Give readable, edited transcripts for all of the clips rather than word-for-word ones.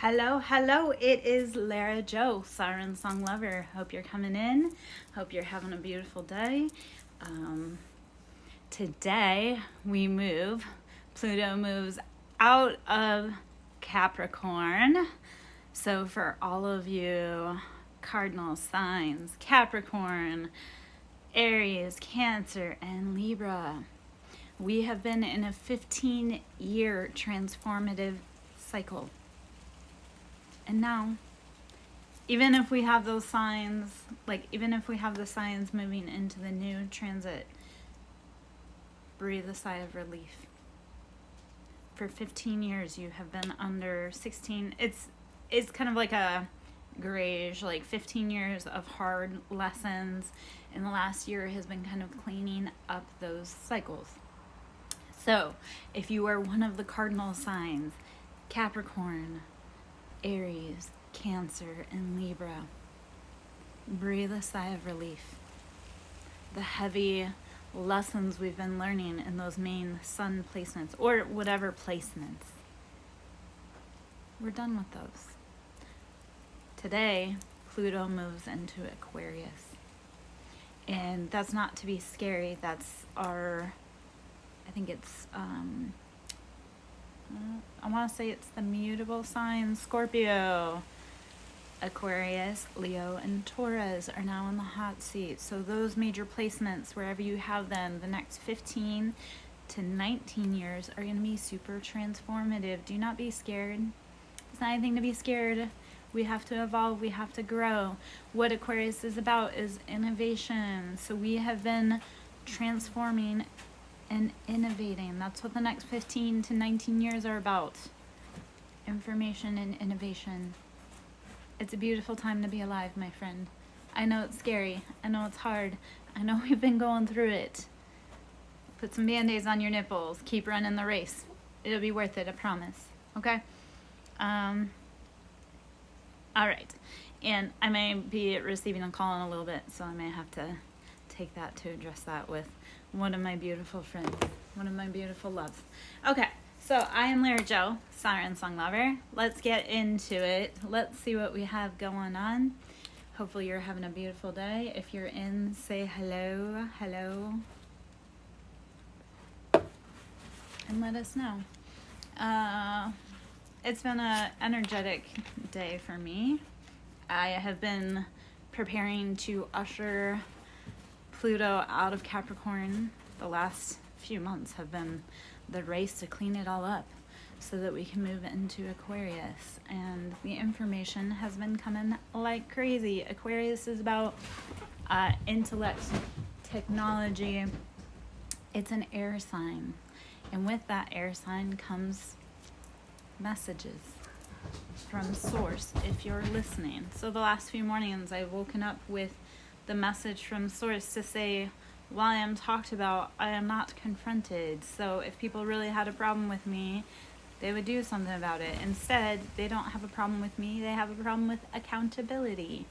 Hello, hello. It is Lara Joe, SirenSong lover. Hope you're coming in. Hope you're having a beautiful day. Today we move. Pluto moves out of Capricorn. So for all of you cardinal signs, Capricorn, Aries, Cancer, and Libra, we have been in a 15-year transformative cycle. And now, even if we have those signs, even if we have the signs moving into the new transit, breathe a sigh of relief. For 15 years, you have been under 16. It's kind of like a grayish, 15 years of hard lessons. And the last year has been kind of cleaning up those cycles. So, if you are one of the cardinal signs, Capricorn, Aries, Cancer, and Libra, breathe a sigh of relief. The heavy lessons we've been learning in those main sun placements, or whatever placements, we're done with those. Today, Pluto moves into Aquarius. And that's not to be scary. That's our, I think it's, I want to say it's the mutable signs. Scorpio, Aquarius, Leo, and Taurus are now in the hot seat. So those major placements, wherever you have them, the next 15 to 19 years are going to be super transformative. Do not be scared. It's not anything to be scared. We have to evolve. We have to grow. What Aquarius is about is innovation. So we have been transforming and innovating. That's what the next 15 to 19 years are about. Information and innovation. It's a beautiful time to be alive, my friend. I know it's scary. I know it's hard. I know we've been going through it. Put some band-aids on your nipples. Keep running the race. It'll be worth it, I promise. Okay? All right. And I may be receiving a call in a little bit, so I may have to take that to address that with one of my beautiful friends, one of my beautiful loves. Okay, so I am Lara Joe, SirenSong lover. Let's get into it. Let's see what we have going on. Hopefully you're having a beautiful day. If you're in, say hello, hello, and let us know. It's been an energetic day for me. I have been preparing to usher Pluto out of Capricorn. The last few months have been the race to clean it all up so that we can move into Aquarius. And the information has been coming like crazy. Aquarius is about intellect, technology. It's an air sign. And with that air sign comes messages from source if you're listening. So the last few mornings I've woken up with the message from source to say, while I am talked about, I am not confronted. So if people really had a problem with me, they would do something about it. Instead, they don't have a problem with me, they have a problem with accountability.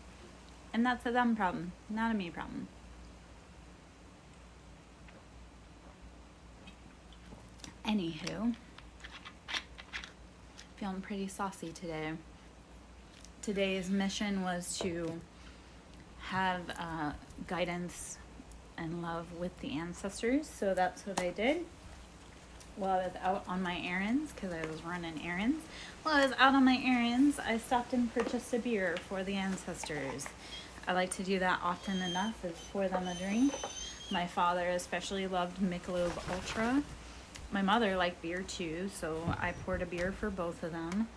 And that's a them problem, not a me problem. Anywho, feeling pretty saucy today. Today's mission was to have guidance and love with the ancestors, so that's what I did while I was out on my errands, because I was running errands. While I was out on my errands, I stopped and purchased a beer for the ancestors. I like to do that often enough, is pour them a drink. My father especially loved Michelob Ultra. My mother liked beer too, so I poured a beer for both of them,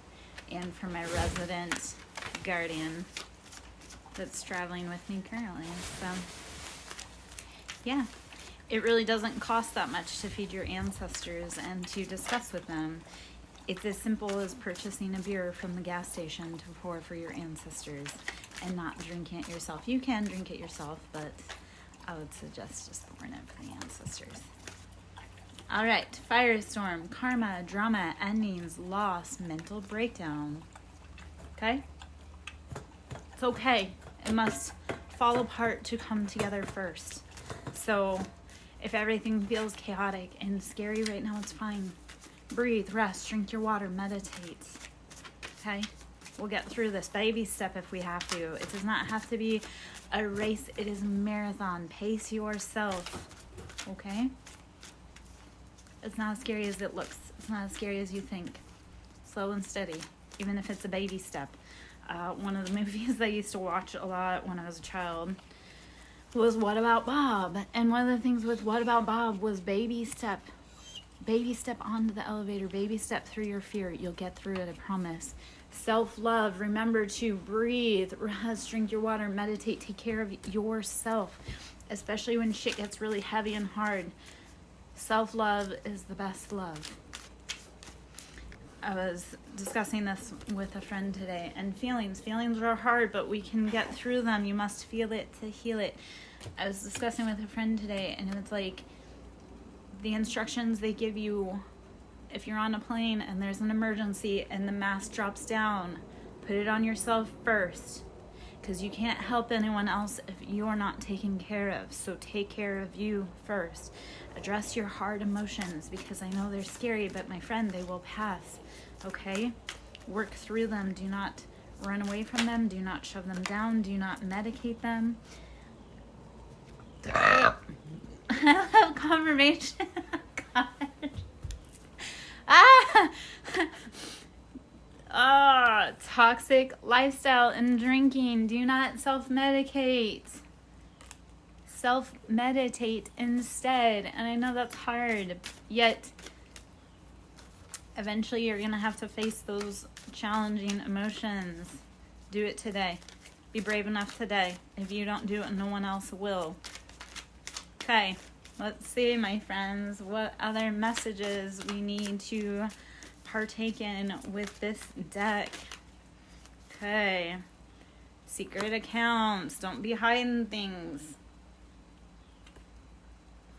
and for my resident guardian that's traveling with me currently. So yeah, it really doesn't cost that much to feed your ancestors and to discuss with them. It's as simple as purchasing a beer from the gas station to pour for your ancestors and not drinking it yourself. You can drink it yourself, but I would suggest just pouring it for the ancestors. All right, firestorm, karma, drama, endings, loss, mental breakdown. Okay? It's okay. It must fall apart to come together first. So if everything feels chaotic and scary right now, it's fine. Breathe, rest, drink your water, meditate. Okay? We'll get through this. Baby step if we have to. It does not have to be a race. It is a marathon. Pace yourself. Okay? It's not as scary as it looks. It's not as scary as you think. Slow and steady, even if it's a baby step. One of the movies I used to watch a lot when I was a child was What About Bob? And one of the things with What About Bob was baby step. Baby step onto the elevator. Baby step through your fear. You'll get through it, I promise. Self-love. Remember to breathe, rest, drink your water, meditate, take care of yourself, especially when shit gets really heavy and hard. Self-love is the best love. I was discussing this with a friend today, and feelings are hard, but we can get through them. You must feel it to heal it. I was discussing with a friend today, and it's like the instructions they give you if you're on a plane and there's an emergency and the mask drops down, put it on yourself first, because you can't help anyone else if you're not taken care of. So take care of you first. Address your hard emotions, because I know they're scary, but my friend, they will pass. Okay? Work through them. Do not run away from them. Do not shove them down. Do not medicate them. I love confirmation. God. Toxic lifestyle and drinking. Do not self-medicate. Self-meditate instead. And I know that's hard, yet eventually you're going to have to face those challenging emotions. Do it today. Be brave enough today. If you don't do it, no one else will. Okay, let's see, my friends, what other messages we need to partake in with this deck. Okay, secret accounts. Don't be hiding things.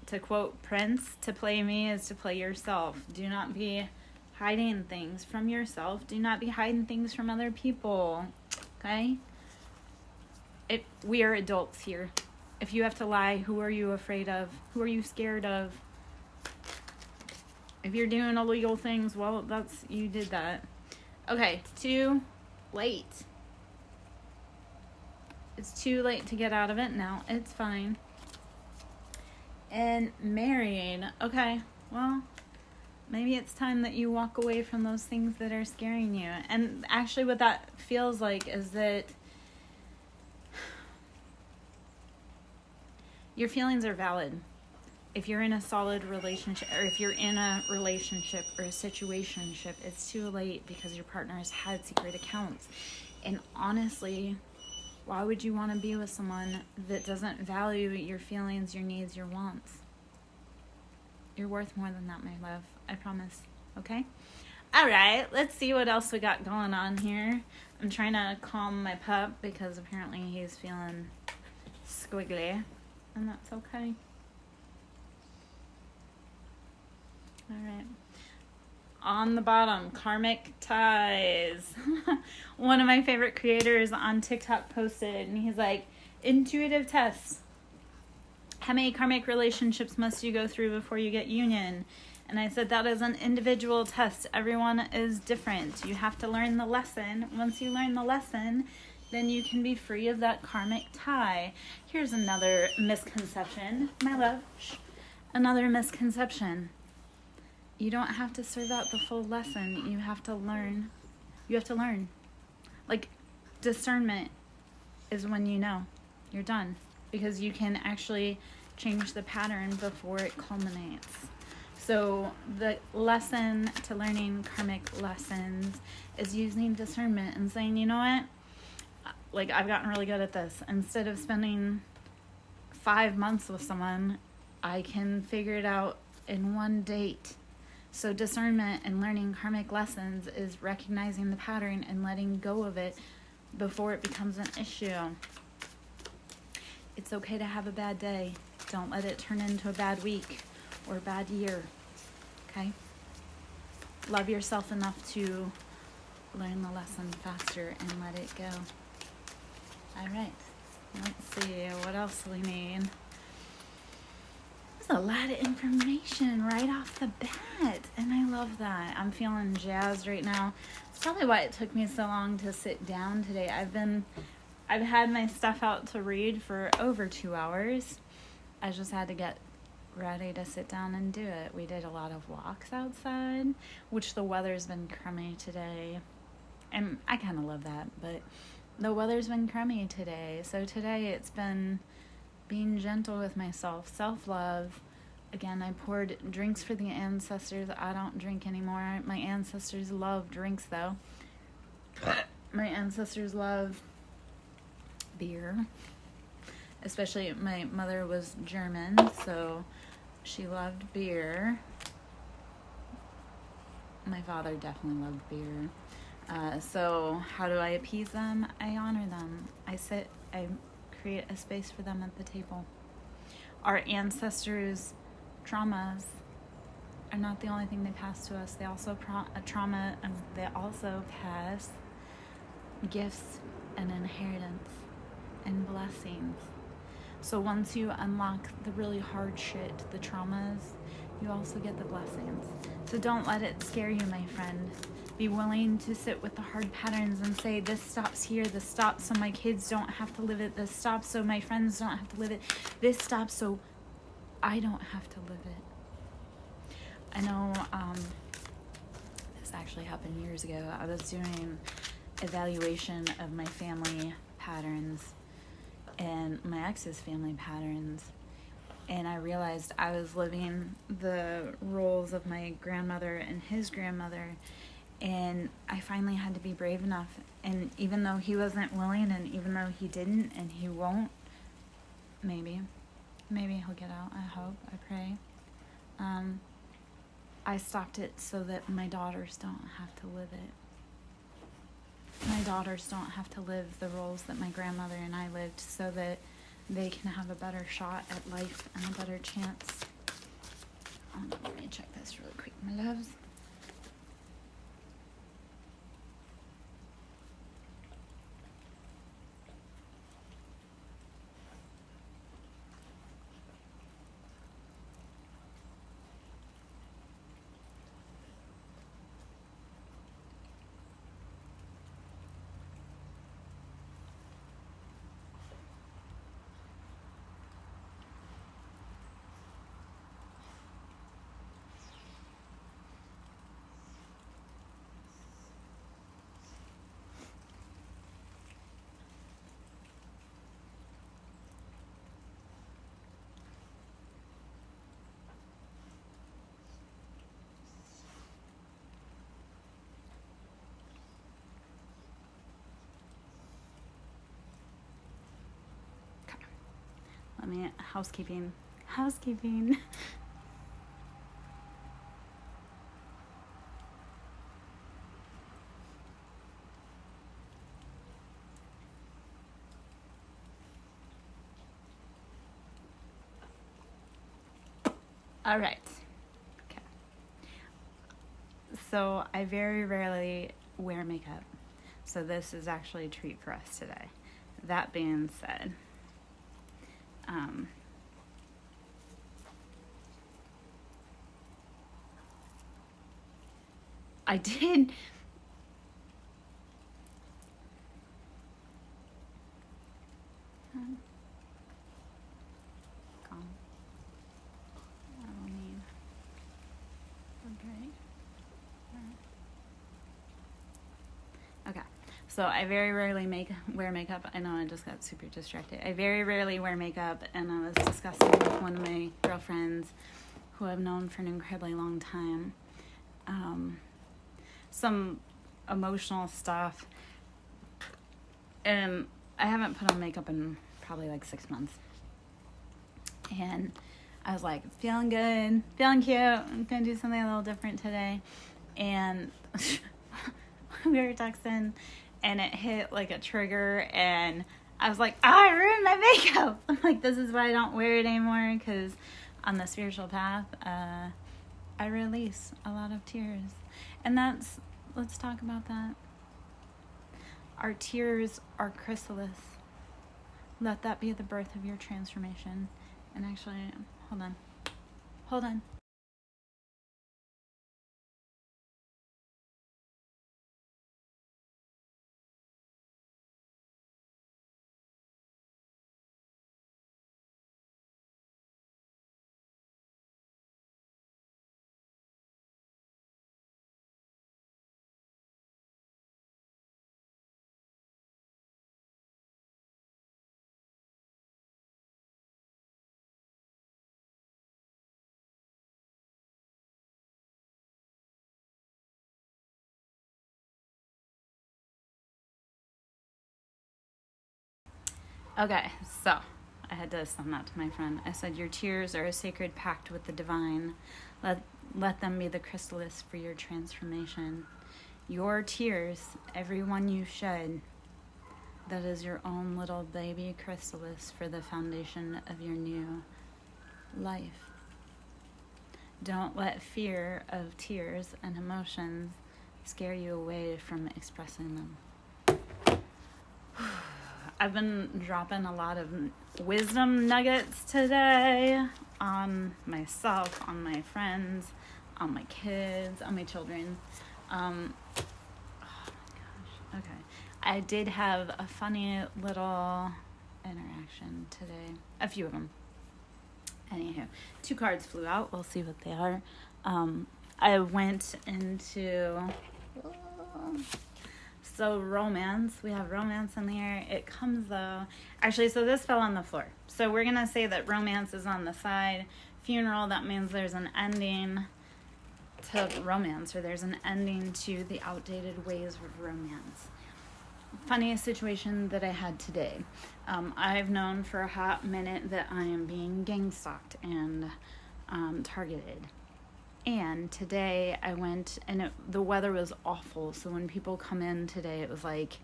To quote Prince, to play me is to play yourself. Do not be hiding things from yourself. Do not be hiding things from other people. Okay? We are adults here. If you have to lie, who are you afraid of? Who are you scared of? If you're doing illegal things, well, you did that. Okay, too late. It's too late to get out of it now. It's fine. And married. Okay, well, maybe it's time that you walk away from those things that are scaring you. And actually what that feels like is that your feelings are valid. If you're in a solid relationship, or if you're in a relationship or a situationship, it's too late because your partner has had secret accounts. And honestly, why would you want to be with someone that doesn't value your feelings, your needs, your wants? You're worth more than that, my love. I promise. Okay? All right, let's see what else we got going on here. I'm trying to calm my pup because apparently he's feeling squiggly, and that's okay. All right. On the bottom, karmic ties. One of my favorite creators on TikTok posted, and he's like, intuitive tests. How many karmic relationships must you go through before you get union? And I said, that is an individual test. Everyone is different. You have to learn the lesson. Once you learn the lesson, then you can be free of that karmic tie. Here's another misconception. My love, another misconception. You don't have to serve out the full lesson. You have to learn. You have to learn. Like, discernment is when you know you're done, because you can actually change the pattern before it culminates. So the lesson to learning karmic lessons is using discernment and saying, you know what? Like, I've gotten really good at this. Instead of spending 5 months with someone, I can figure it out in one date. So discernment and learning karmic lessons is recognizing the pattern and letting go of it before it becomes an issue. It's okay to have a bad day. Don't let it turn into a bad week or a bad year. Okay? Love yourself enough to learn the lesson faster and let it go. All right. Let's see. What else do we need? was a lot of information right off the bat, and I love that. I'm feeling jazzed right now. It's probably why it took me so long to sit down today. I've had my stuff out to read for over 2 hours. I just had to get ready to sit down and do it. We did a lot of walks outside, which the weather's been crummy today, and I kind of love that, but the weather's been crummy today. So today it's been being gentle with myself, self-love. Again, I poured drinks for the ancestors. I don't drink anymore. My ancestors love drinks, though. My ancestors love beer. Especially my mother was German, so she loved beer. My father definitely loved beer. So how do I appease them? I honor them. I create a space for them at the table. Our ancestors' traumas are not the only thing they pass to us. They also they also pass gifts and inheritance and blessings. So once you unlock the really hard shit, the traumas, you also get the blessings. So don't let it scare you, my friend. Be willing to sit with the hard patterns and say, this stops here, this stops so my kids don't have to live it, this stops so my friends don't have to live it, this stops so I don't have to live it. I know this actually happened years ago. I was doing evaluation of my family patterns and my ex's family patterns, and I realized I was living the roles of my grandmother and his grandmother, and I finally had to be brave enough. And even though he wasn't willing, and even though he didn't, and he won't, maybe he'll get out. I hope, I pray. I stopped it so that my daughters don't have to live it. My daughters don't have to live the roles that my grandmother and I lived, so that they can have a better shot at life and a better chance. Let me check this really quick, my loves. Housekeeping. All right. Okay. So I very rarely wear makeup. So this is actually a treat for us today. That being said, I did. Calm. I will need. Okay. Okay. So I very rarely wear makeup. I know I just got super distracted. I very rarely wear makeup, and I was discussing with one of my girlfriends who I've known for an incredibly long time. Some emotional stuff, and I haven't put on makeup in probably like 6 months, and I was like, feeling good, feeling cute, I'm gonna do something a little different today. And we were texting, and it hit like a trigger, and I was like, I ruined my makeup. I'm like, this is why I don't wear it anymore, because on the spiritual path, I release a lot of tears. And let's talk about that. Our tears are chrysalis. Let that be the birth of your transformation. And actually, hold on. Hold on. Okay, so I had to send that to my friend. I said, your tears are a sacred pact with the divine. Let them be the chrysalis for your transformation. Your tears, every one you shed, that is your own little baby chrysalis for the foundation of your new life. Don't let fear of tears and emotions scare you away from expressing them. I've been dropping a lot of wisdom nuggets today on myself, on my friends, on my kids, on my children. Oh my gosh. Okay. I did have a funny little interaction today. A few of them. Anywho, 2 cards flew out. We'll see what they are. I went into... So romance, we have romance in the air. It comes though. Actually, so this fell on the floor. So we're going to say that romance is on the side. Funeral, that means there's an ending to romance, or there's an ending to the outdated ways of romance. Funny situation that I had today. I've known for a hot minute that I am being gang stalked and targeted. And today I went, and the weather was awful. So when people come in today, it was like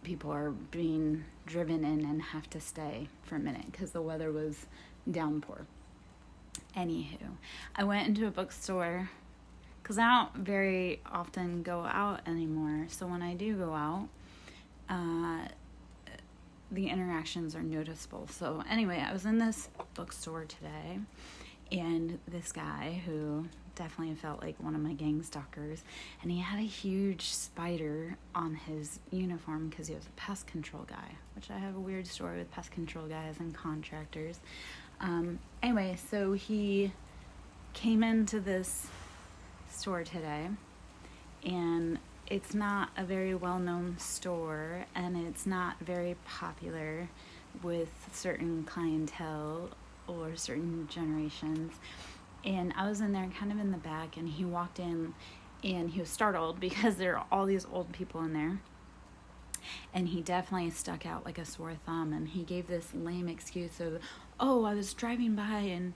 people are being driven in and have to stay for a minute because the weather was downpour. Anywho, I went into a bookstore because I don't very often go out anymore. So when I do go out, the interactions are noticeable. So anyway, I was in this bookstore today. And this guy who definitely felt like one of my gang stalkers, and he had a huge spider on his uniform because he was a pest control guy, which I have a weird story with pest control guys and contractors. Anyway, so he came into this store today, and it's not a very well-known store, and it's not very popular with certain clientele or certain generations. And I was in there kind of in the back, and he walked in and he was startled because there are all these old people in there, and he definitely stuck out like a sore thumb. And he gave this lame excuse of, oh, I was driving by and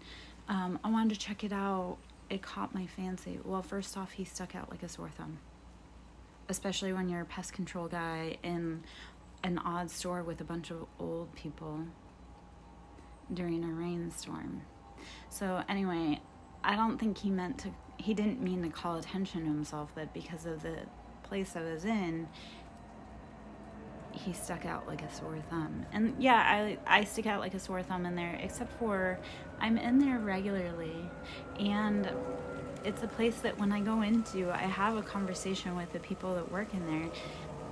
I wanted to check it out, it caught my fancy. Well, first off, he stuck out like a sore thumb, especially when you're a pest control guy in an odd store with a bunch of old people during a rainstorm. So anyway, I don't think he didn't mean to call attention to himself, but because of the place I was in, he stuck out like a sore thumb. And yeah, I stick out like a sore thumb in there, except for I'm in there regularly, and it's a place that when I go into, I have a conversation with the people that work in there.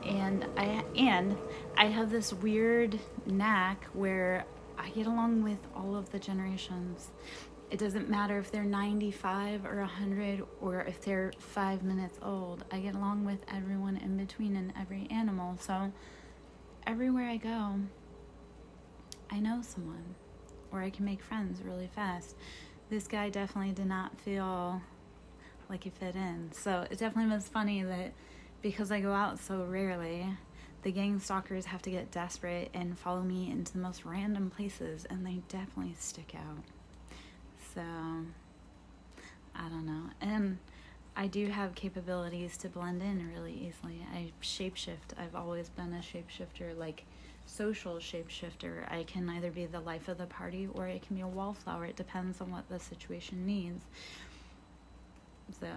And I have this weird knack where I get along with all of the generations. It doesn't matter if they're 95 or 100 or if they're 5 minutes old. I get along with everyone in between and every animal. So everywhere I go, I know someone, or I can make friends really fast. This guy definitely did not feel like he fit in. So it definitely was funny that because I go out so rarely, the gang stalkers have to get desperate and follow me into the most random places, and they definitely stick out. So, I don't know. And I do have capabilities to blend in really easily. I shapeshift. I've always been a shapeshifter, like social shapeshifter. I can either be the life of the party or I can be a wallflower. It depends on what the situation needs. So,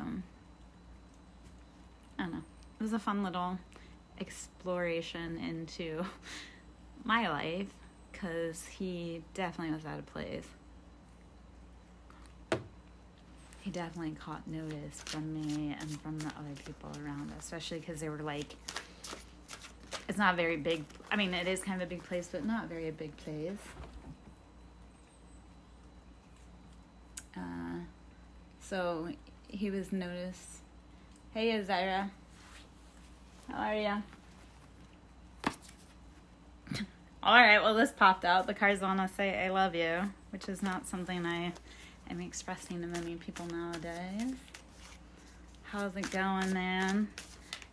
I don't know. It was a fun little exploration into my life because he definitely was out of place. he definitely caught notice from me and from the other people around, especially because they were like, it's not very big. I mean, it is kind of a big place, but not very a big place. So he was noticed. Hey, Azira. How are ya? Alright, well, this popped out. The cards want to say I love you, which is not something I am expressing to many people nowadays. How's it going, man?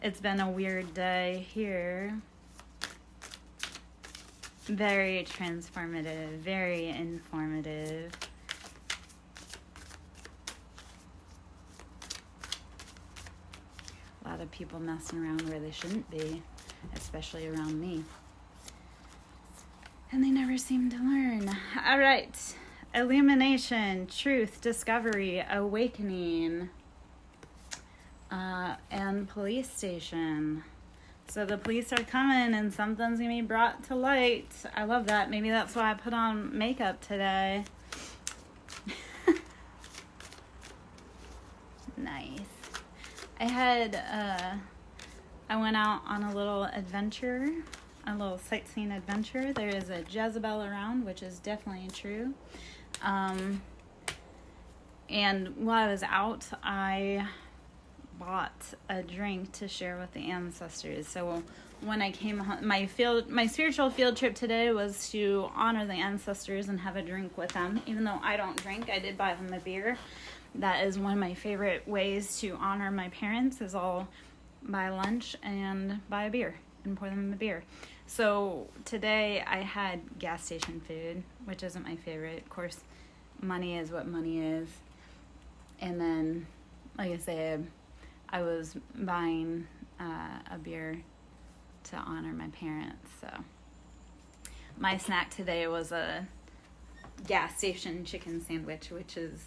It's been a weird day here. Very transformative, very informative. A lot of people messing around where they shouldn't be, especially around me. And they never seem to learn. All right. Illumination, truth, discovery, awakening, and police station. So the police are coming and something's going to be brought to light. I love that. Maybe that's why I put on makeup today. Nice. I went out on a little adventure, a little sightseeing adventure. There is a Jezebel around, which is definitely true. And while I was out, I bought a drink to share with the ancestors. So when I came home, my spiritual field trip today was to honor the ancestors and have a drink with them. Even though I don't drink, I did buy them a beer. That is one of my favorite ways to honor my parents, is I'll buy lunch and buy a beer and pour them a beer. So today I had gas station food, which isn't my favorite. Of course, money is what money is. And then, like I said, I was buying a beer to honor my parents. So my snack today was a gas station chicken sandwich, which is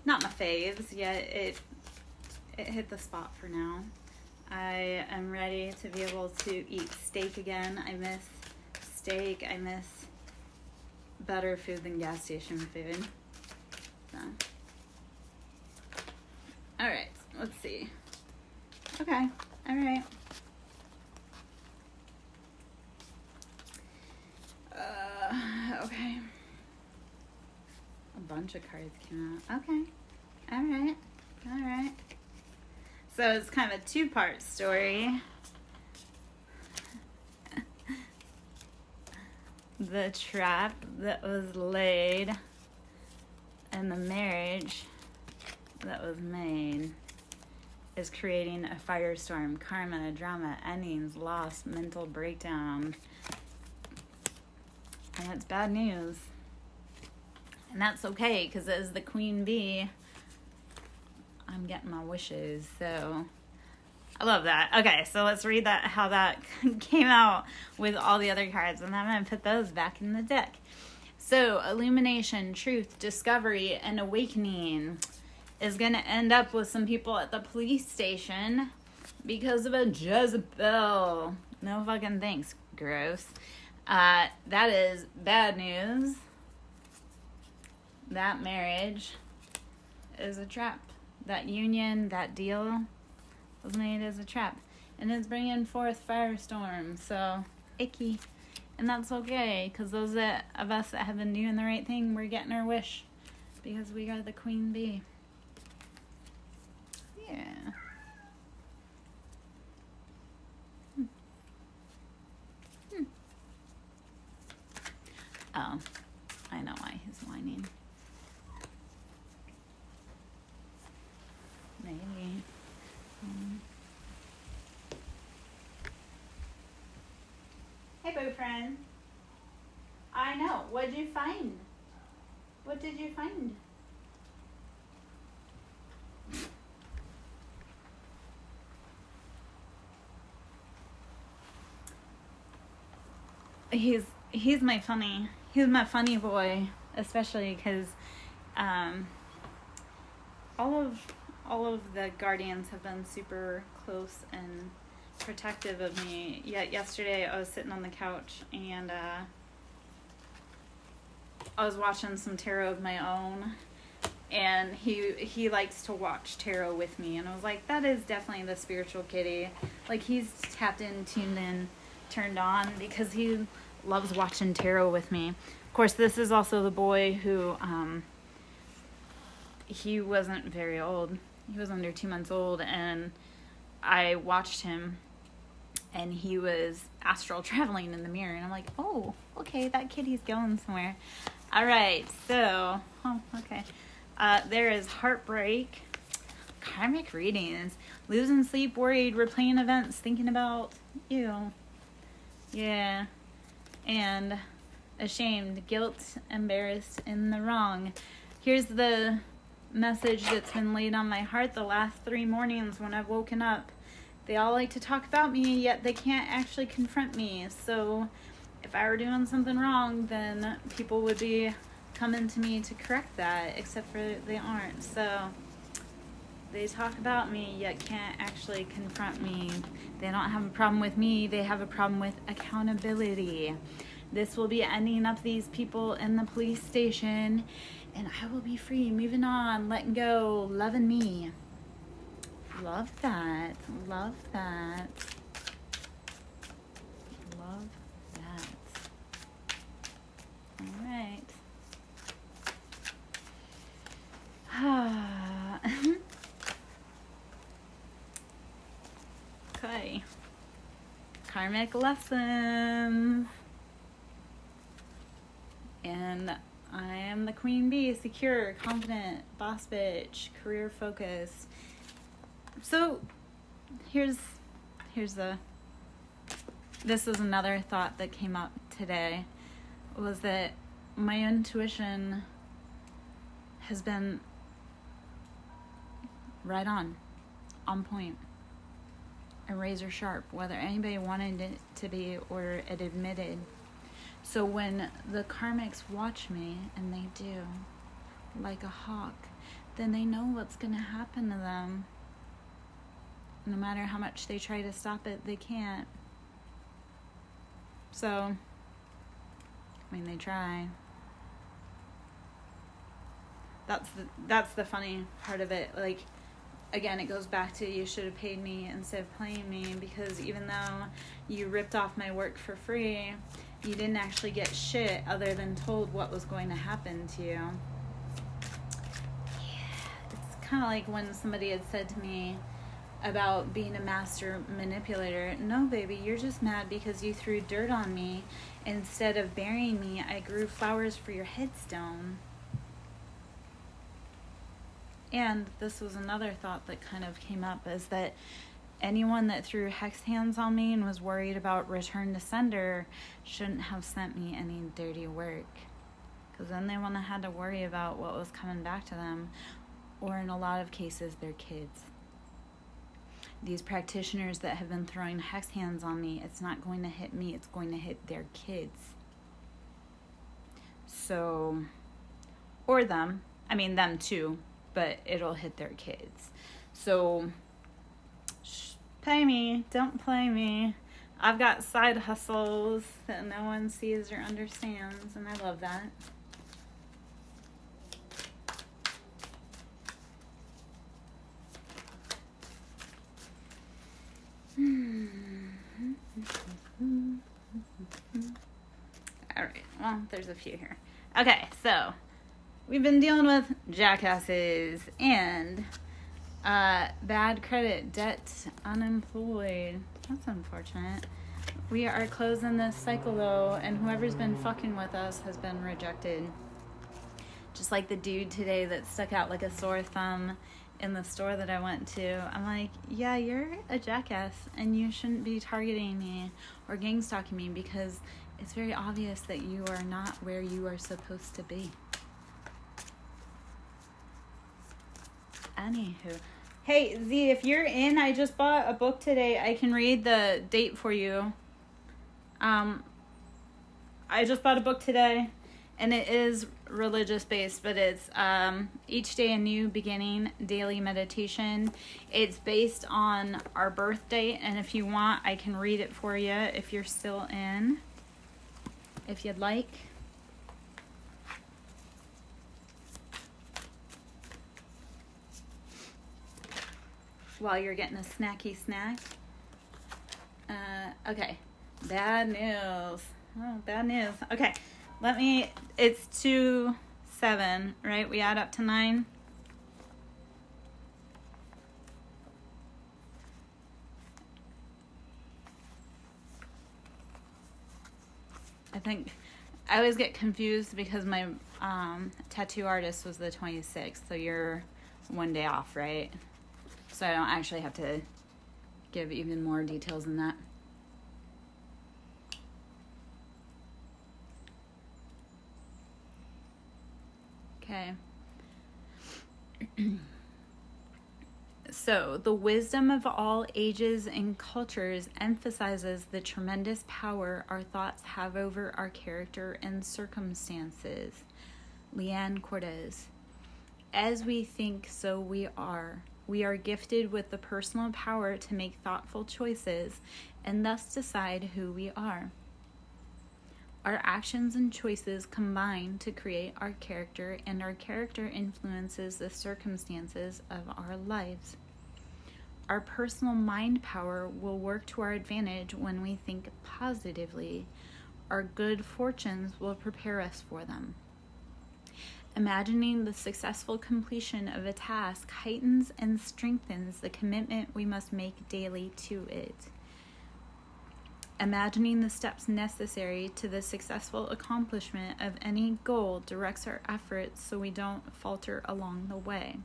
not my faves, yet it hit the spot for now. I am ready to be able to eat steak again. I miss steak. I miss better food than gas station food. So. All right, let's see. Okay, all right. Okay. A bunch of cards came out. Okay, all right, all right. So it's kind of a two-part story. The trap that was laid and the marriage that was made is creating a firestorm, karma, drama, endings, loss, mental breakdown. And it's bad news. And that's okay, because as the queen bee, I'm getting my wishes. So I love that. Okay, so let's read that, how that came out with all the other cards, and then I'm going to put those back in the deck. So illumination, truth, discovery, and awakening is going to end up with some people at the police station because of a Jezebel. No fucking thanks. Gross. That is bad news. That marriage is a trap. That union, that deal was made as a trap. And it's bringing forth firestorm. So, icky. And that's okay, because those of us that have been doing the right thing, we're getting our wish. Because we are the queen bee. Yeah. Oh, I know why he's whining. Maybe. Hey, boyfriend. I know. What'd you find? What did you find? He's my funny boy, especially because all of the guardians have been super close and protective of me. Yet yesterday I was sitting on the couch and I was watching some tarot of my own, and he likes to watch tarot with me, and I was like, that is definitely the spiritual kitty. Like, he's tapped in, tuned in, turned on, because he loves watching tarot with me. Of course, this is also the boy who he wasn't very old. He was under 2 months old, and I watched him, and he was astral traveling in the mirror, and I'm like, oh, okay, that kitty's going somewhere. All right, so, okay. There is heartbreak, karmic readings, losing sleep, worried, replaying events, thinking about you. Yeah. And ashamed, guilt, embarrassed, in the wrong. Here's the message that's been laid on my heart the last 3 mornings when I've woken up. They all like to talk about me, yet they can't actually confront me. So if I were doing something wrong, then people would be coming to me to correct that, except for they aren't. So they talk about me, yet can't actually confront me. They don't have a problem with me. They have a problem with accountability. This will be ending up these people in the police station, and I will be free, moving on, letting go, loving me. Love that. Love that. Love that. All right. Okay. Karmic lessons. And I am the queen bee, secure, confident, boss bitch, career focused. So here's this is another thought that came up today, was that my intuition has been right on point, and razor sharp, whether anybody wanted it to be or it admitted. So when the karmics watch me, and they do, like a hawk, then they know what's going to happen to them. No matter how much they try to stop it, they can't. So, I mean, they try. That's the funny part of it. Like, again, it goes back to, you should have paid me instead of playing me, because even though you ripped off my work for free, you didn't actually get shit other than told what was going to happen to you. Yeah, it's kind of like when somebody had said to me about being a master manipulator. No, baby, you're just mad because you threw dirt on me. Instead of burying me, I grew flowers for your headstone. And this was another thought that kind of came up, is that anyone that threw hex hands on me and was worried about return to sender shouldn't have sent me any dirty work, because then they wouldn't have had to worry about what was coming back to them, or in a lot of cases, their kids. These practitioners that have been throwing hex hands on me, it's not going to hit me, it's going to hit their kids. So, or them. I mean, them too, but it'll hit their kids. So, pay me, don't play me. I've got side hustles that no one sees or understands, and I love that. All right, well, there's a few here. Okay, so we've been dealing with jackasses and bad credit, debt, unemployed. That's unfortunate. We are closing this cycle, though, and whoever's been fucking with us has been rejected. Just like the dude today that stuck out like a sore thumb in the store that I went to. I'm like, yeah, you're a jackass, and you shouldn't be targeting me or gang stalking me, because it's very obvious that you are not where you are supposed to be. Anywho. Hey, Z, if you're in, I just bought a book today. I can read the date for you. I just bought a book today, and it is religious based, but it's Each Day a New Beginning, Daily Meditation. It's based on our birth date, and if you want, I can read it for you if you're still in, if you'd like. while you're getting a snacky snack. Okay. Bad news. Oh, bad news. Okay. It's 2, 7, right? We add up to 9. I think I always get confused because my tattoo artist was the 26th, so you're one day off, right? So I don't actually have to give even more details than that. Okay. So, the wisdom of all ages and cultures emphasizes the tremendous power our thoughts have over our character and circumstances. Leanne Cortez. As we think, so we are. We are gifted with the personal power to make thoughtful choices and thus decide who we are. Our actions and choices combine to create our character, and our character influences the circumstances of our lives. Our personal mind power will work to our advantage when we think positively. Our good fortunes will prepare us for them. Imagining the successful completion of a task heightens and strengthens the commitment we must make daily to it. Imagining the steps necessary to the successful accomplishment of any goal directs our efforts so we don't falter along the way.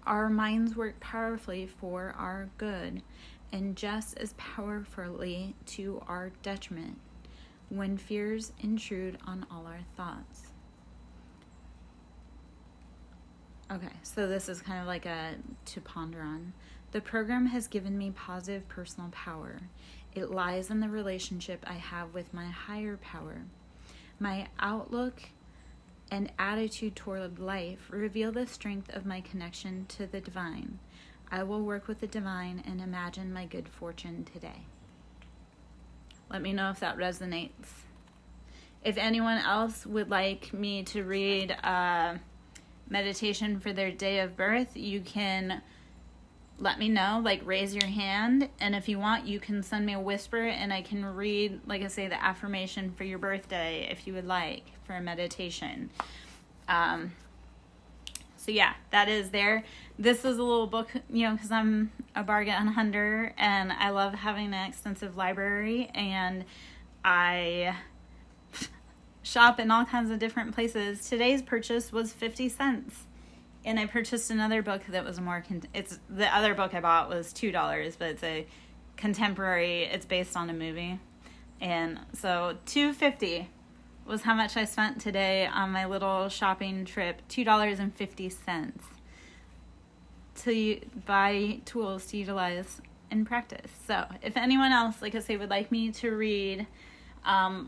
Our minds work powerfully for our good and just as powerfully to our detriment when fears intrude on all our thoughts. Okay, so this is kind of like to ponder on. The program has given me positive personal power. It lies in the relationship I have with my higher power. My outlook and attitude toward life reveal the strength of my connection to the divine. I will work with the divine and imagine my good fortune today. Let me know if that resonates. If anyone else would like me to read meditation for their day of birth, you can let me know, raise your hand, and if you want, you can send me a whisper and I can read, the affirmation for your birthday if you would like for a meditation. So yeah, that is there. This is a little book, because I'm a bargain hunter and I love having an extensive library, and I shop in all kinds of different places. Today's purchase was 50 cents. And I purchased another book that was the other book I bought was $2, but it's a contemporary, it's based on a movie. And so $2.50 was how much I spent today on my little shopping trip, $2.50 to buy tools to utilize and practice. So if anyone else, would like me to read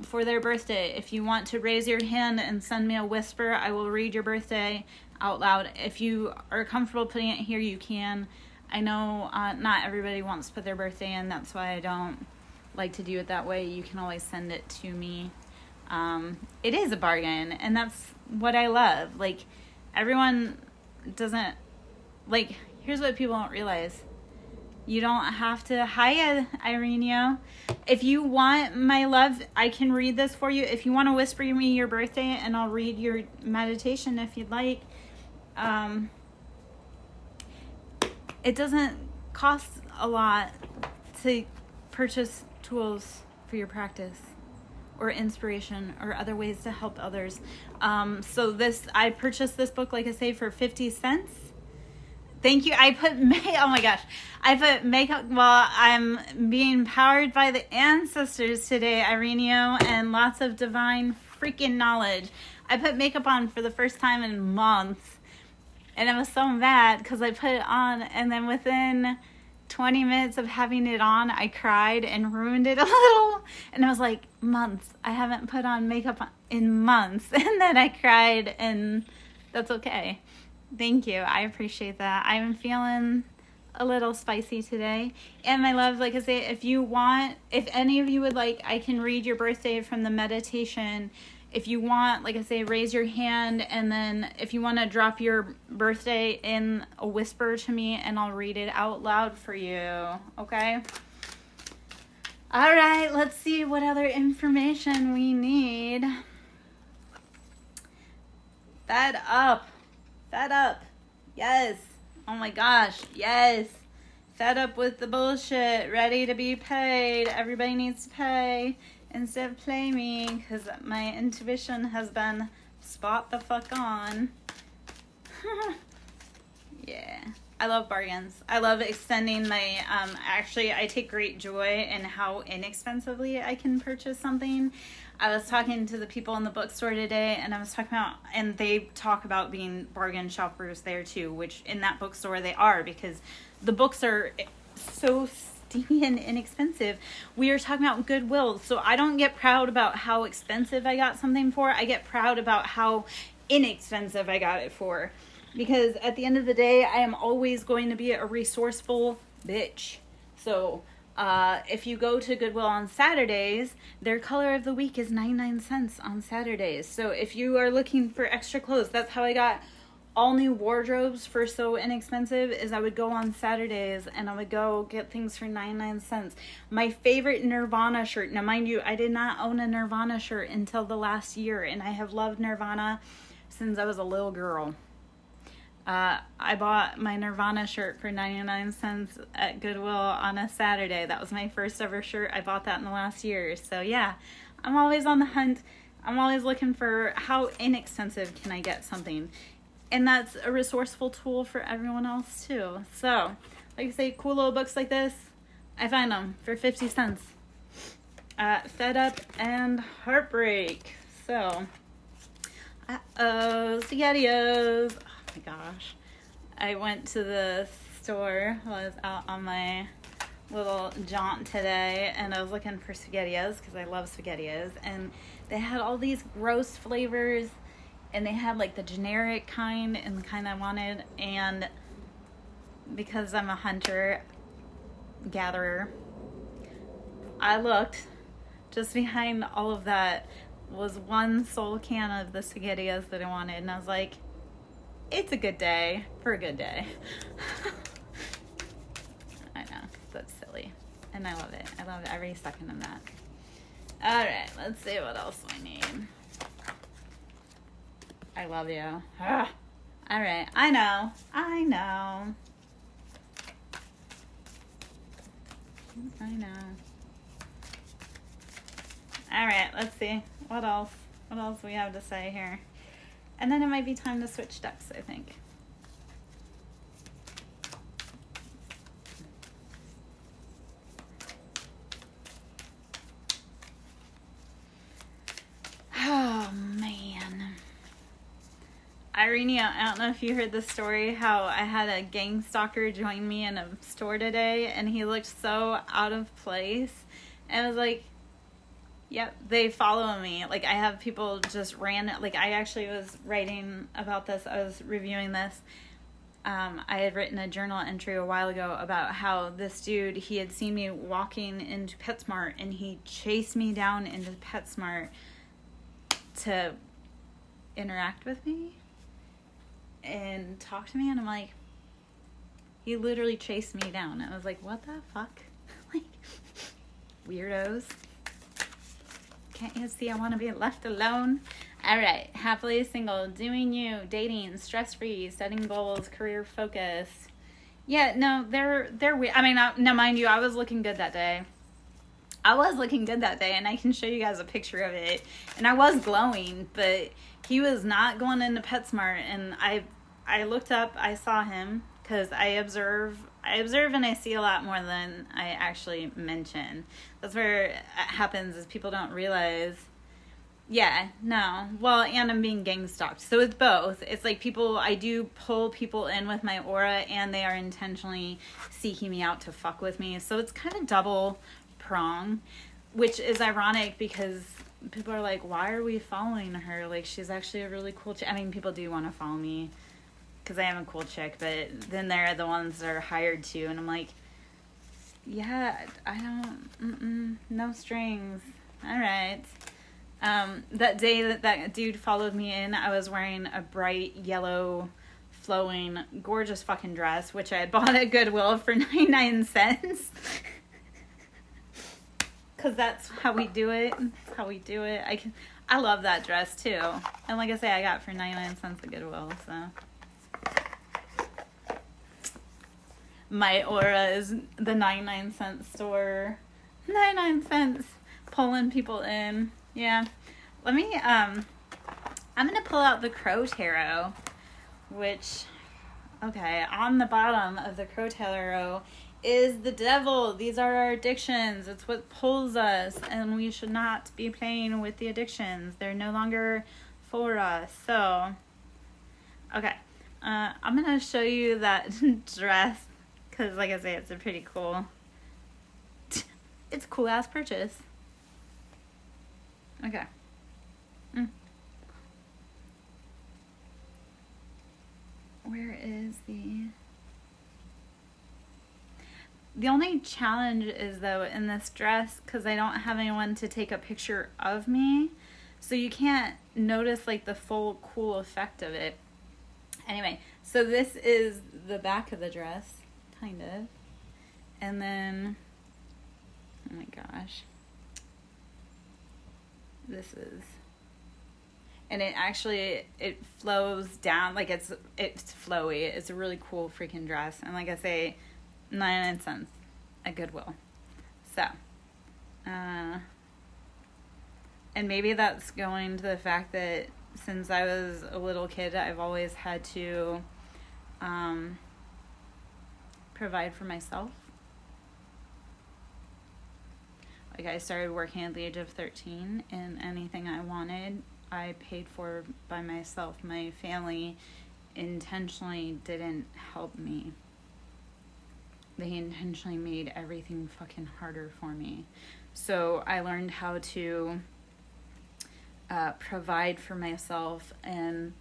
for their birthday, if you want to raise your hand and send me a whisper, I will read your birthday out loud. If you are comfortable putting it here, you can. I know not everybody wants to put their birthday in. That's why I don't like to do it that way. You can always send it to me. It is a bargain, and that's what I love. Everyone doesn't, here's what people don't realize. You don't have to. Hi, Ireneo. If you want, my love, I can read this for you. If you want to whisper me your birthday, and I'll read your meditation if you'd like. It doesn't cost a lot to purchase tools for your practice or inspiration or other ways to help others. So I purchased this book, for 50 cents. Thank you. I put makeup. Well, I'm being powered by the ancestors today, Ireneo, and lots of divine freaking knowledge. I put makeup on for the first time in months, and I was so mad because I put it on, and then within 20 minutes of having it on, I cried and ruined it a little. And I was like, months. I haven't put on makeup in months. And then I cried, and that's okay. Thank you. I appreciate that. I'm feeling a little spicy today. And my love, if any of you would like, I can read your birthday from the meditation. if you want, like I say, raise your hand, and then if you want to drop your birthday in a whisper to me, and I'll read it out loud for you, okay? All right, let's see what other information we need. Fed up. Fed up. Yes. Oh my gosh, yes. Fed up with the bullshit. Ready to be paid. Everybody needs to pay instead of play me, because my intuition has been spot the fuck on. Yeah. I love bargains. I love extending my, actually, I take great joy in how inexpensively I can purchase something. I was talking to the people in the bookstore today, and I was talking about, and they talk about being bargain shoppers there too, which in that bookstore they are, because the books are so stinking inexpensive. We are talking about Goodwill, so I don't get proud about how expensive I got something for. I get proud about how inexpensive I got it for. Because at the end of the day, I am always going to be a resourceful bitch. So, if you go to Goodwill on Saturdays, their color of the week is 99 cents on Saturdays. So if you are looking for extra clothes, that's how I got all new wardrobes for so inexpensive, is I would go on Saturdays and I would go get things for 99 cents. My favorite Nirvana shirt. Now, mind you, I did not own a Nirvana shirt until the last year, and I have loved Nirvana since I was a little girl. I bought my Nirvana shirt for 99 cents at Goodwill on a Saturday. That was my first ever shirt. I bought that in the last year. So yeah, I'm always on the hunt. I'm always looking for how inexpensive can I get something. And that's a resourceful tool for everyone else too. So, like I say, cool little books like this, I find them for 50 cents. Fed Up and Heartbreak. So, SpaghettiOs. Oh my gosh. I went to the store while I was out on my little jaunt today, and I was looking for SpaghettiOs because I love SpaghettiOs, and they had all these gross flavors, and they had like the generic kind and the kind I wanted, and because I'm a hunter gatherer, I looked. Just behind all of that was one sole can of the SpaghettiOs that I wanted, and I was like, it's a good day for a good day. I know, that's silly. And I love it. I love every second of that. Alright, let's see what else we need. I love you. Alright, I know. I know. Alright, let's see. What else? What else we have to say here? And then it might be time to switch decks, I think. Oh, man. Irene, I don't know if you heard the story, how I had a gang stalker join me in a store today, and he looked so out of place. And I was like, yep, they follow me. Like, I have people just like, I actually was writing about this. I was reviewing this. I had written a journal entry a while ago about how this dude, he had seen me walking into PetSmart, and he chased me down into PetSmart to interact with me and talk to me. And I'm like, he literally chased me down. I was like, what the fuck? Like, weirdos. Can't you see I want to be left alone? All right. Happily single, doing you, dating, stress-free, setting goals, career focus. Yeah, no, they're weird. I mean, now mind you, I was looking good that day. And I can show you guys a picture of it. And I was glowing, but he was not going into PetSmart. And I looked up, I saw him, because I observe and I see a lot more than I actually mention. That's where it happens, is people don't realize. Yeah, no. Well, and I'm being gang stalked. So it's both. It's like I do pull people in with my aura, and they are intentionally seeking me out to fuck with me. So it's kind of double prong, which is ironic because people are like, why are we following her? Like, she's actually a really cool chick. I mean, people do want to follow me because I am a cool chick, but then there are the ones that are hired to, and I'm like, yeah, I don't, no strings. All right. That day that dude followed me in, I was wearing a bright yellow flowing gorgeous fucking dress, which I had bought at Goodwill for 99 cents. Because that's how we do it. That's how we do it. I love that dress too. And like I say, I got it for 99 cents at Goodwill, so. My aura is the 99-cent store. 99 cents. Pulling people in. Yeah. Let me, I'm going to pull out the Crow Tarot, which, okay, on the bottom of the Crow Tarot is the devil. These are our addictions. It's what pulls us, and we should not be playing with the addictions. They're no longer for us. So, okay, I'm going to show you that dress, because like I say, it's a pretty cool, it's a cool ass purchase. Okay. Where is the only challenge is, though, in this dress, because I don't have anyone to take a picture of me, so you can't notice like the full cool effect of it. Anyway, so this is the back of the dress, kind of, and then, oh my gosh, this is, and it actually, it flows down, like it's flowy. It's a really cool freaking dress. And like I say, 99 cents at Goodwill. So, and maybe that's going to the fact that since I was a little kid, I've always had to provide for myself. Like, I started working at the age of 13, and anything I wanted, I paid for by myself. My family intentionally didn't help me. They intentionally made everything fucking harder for me. So I learned how to provide for myself and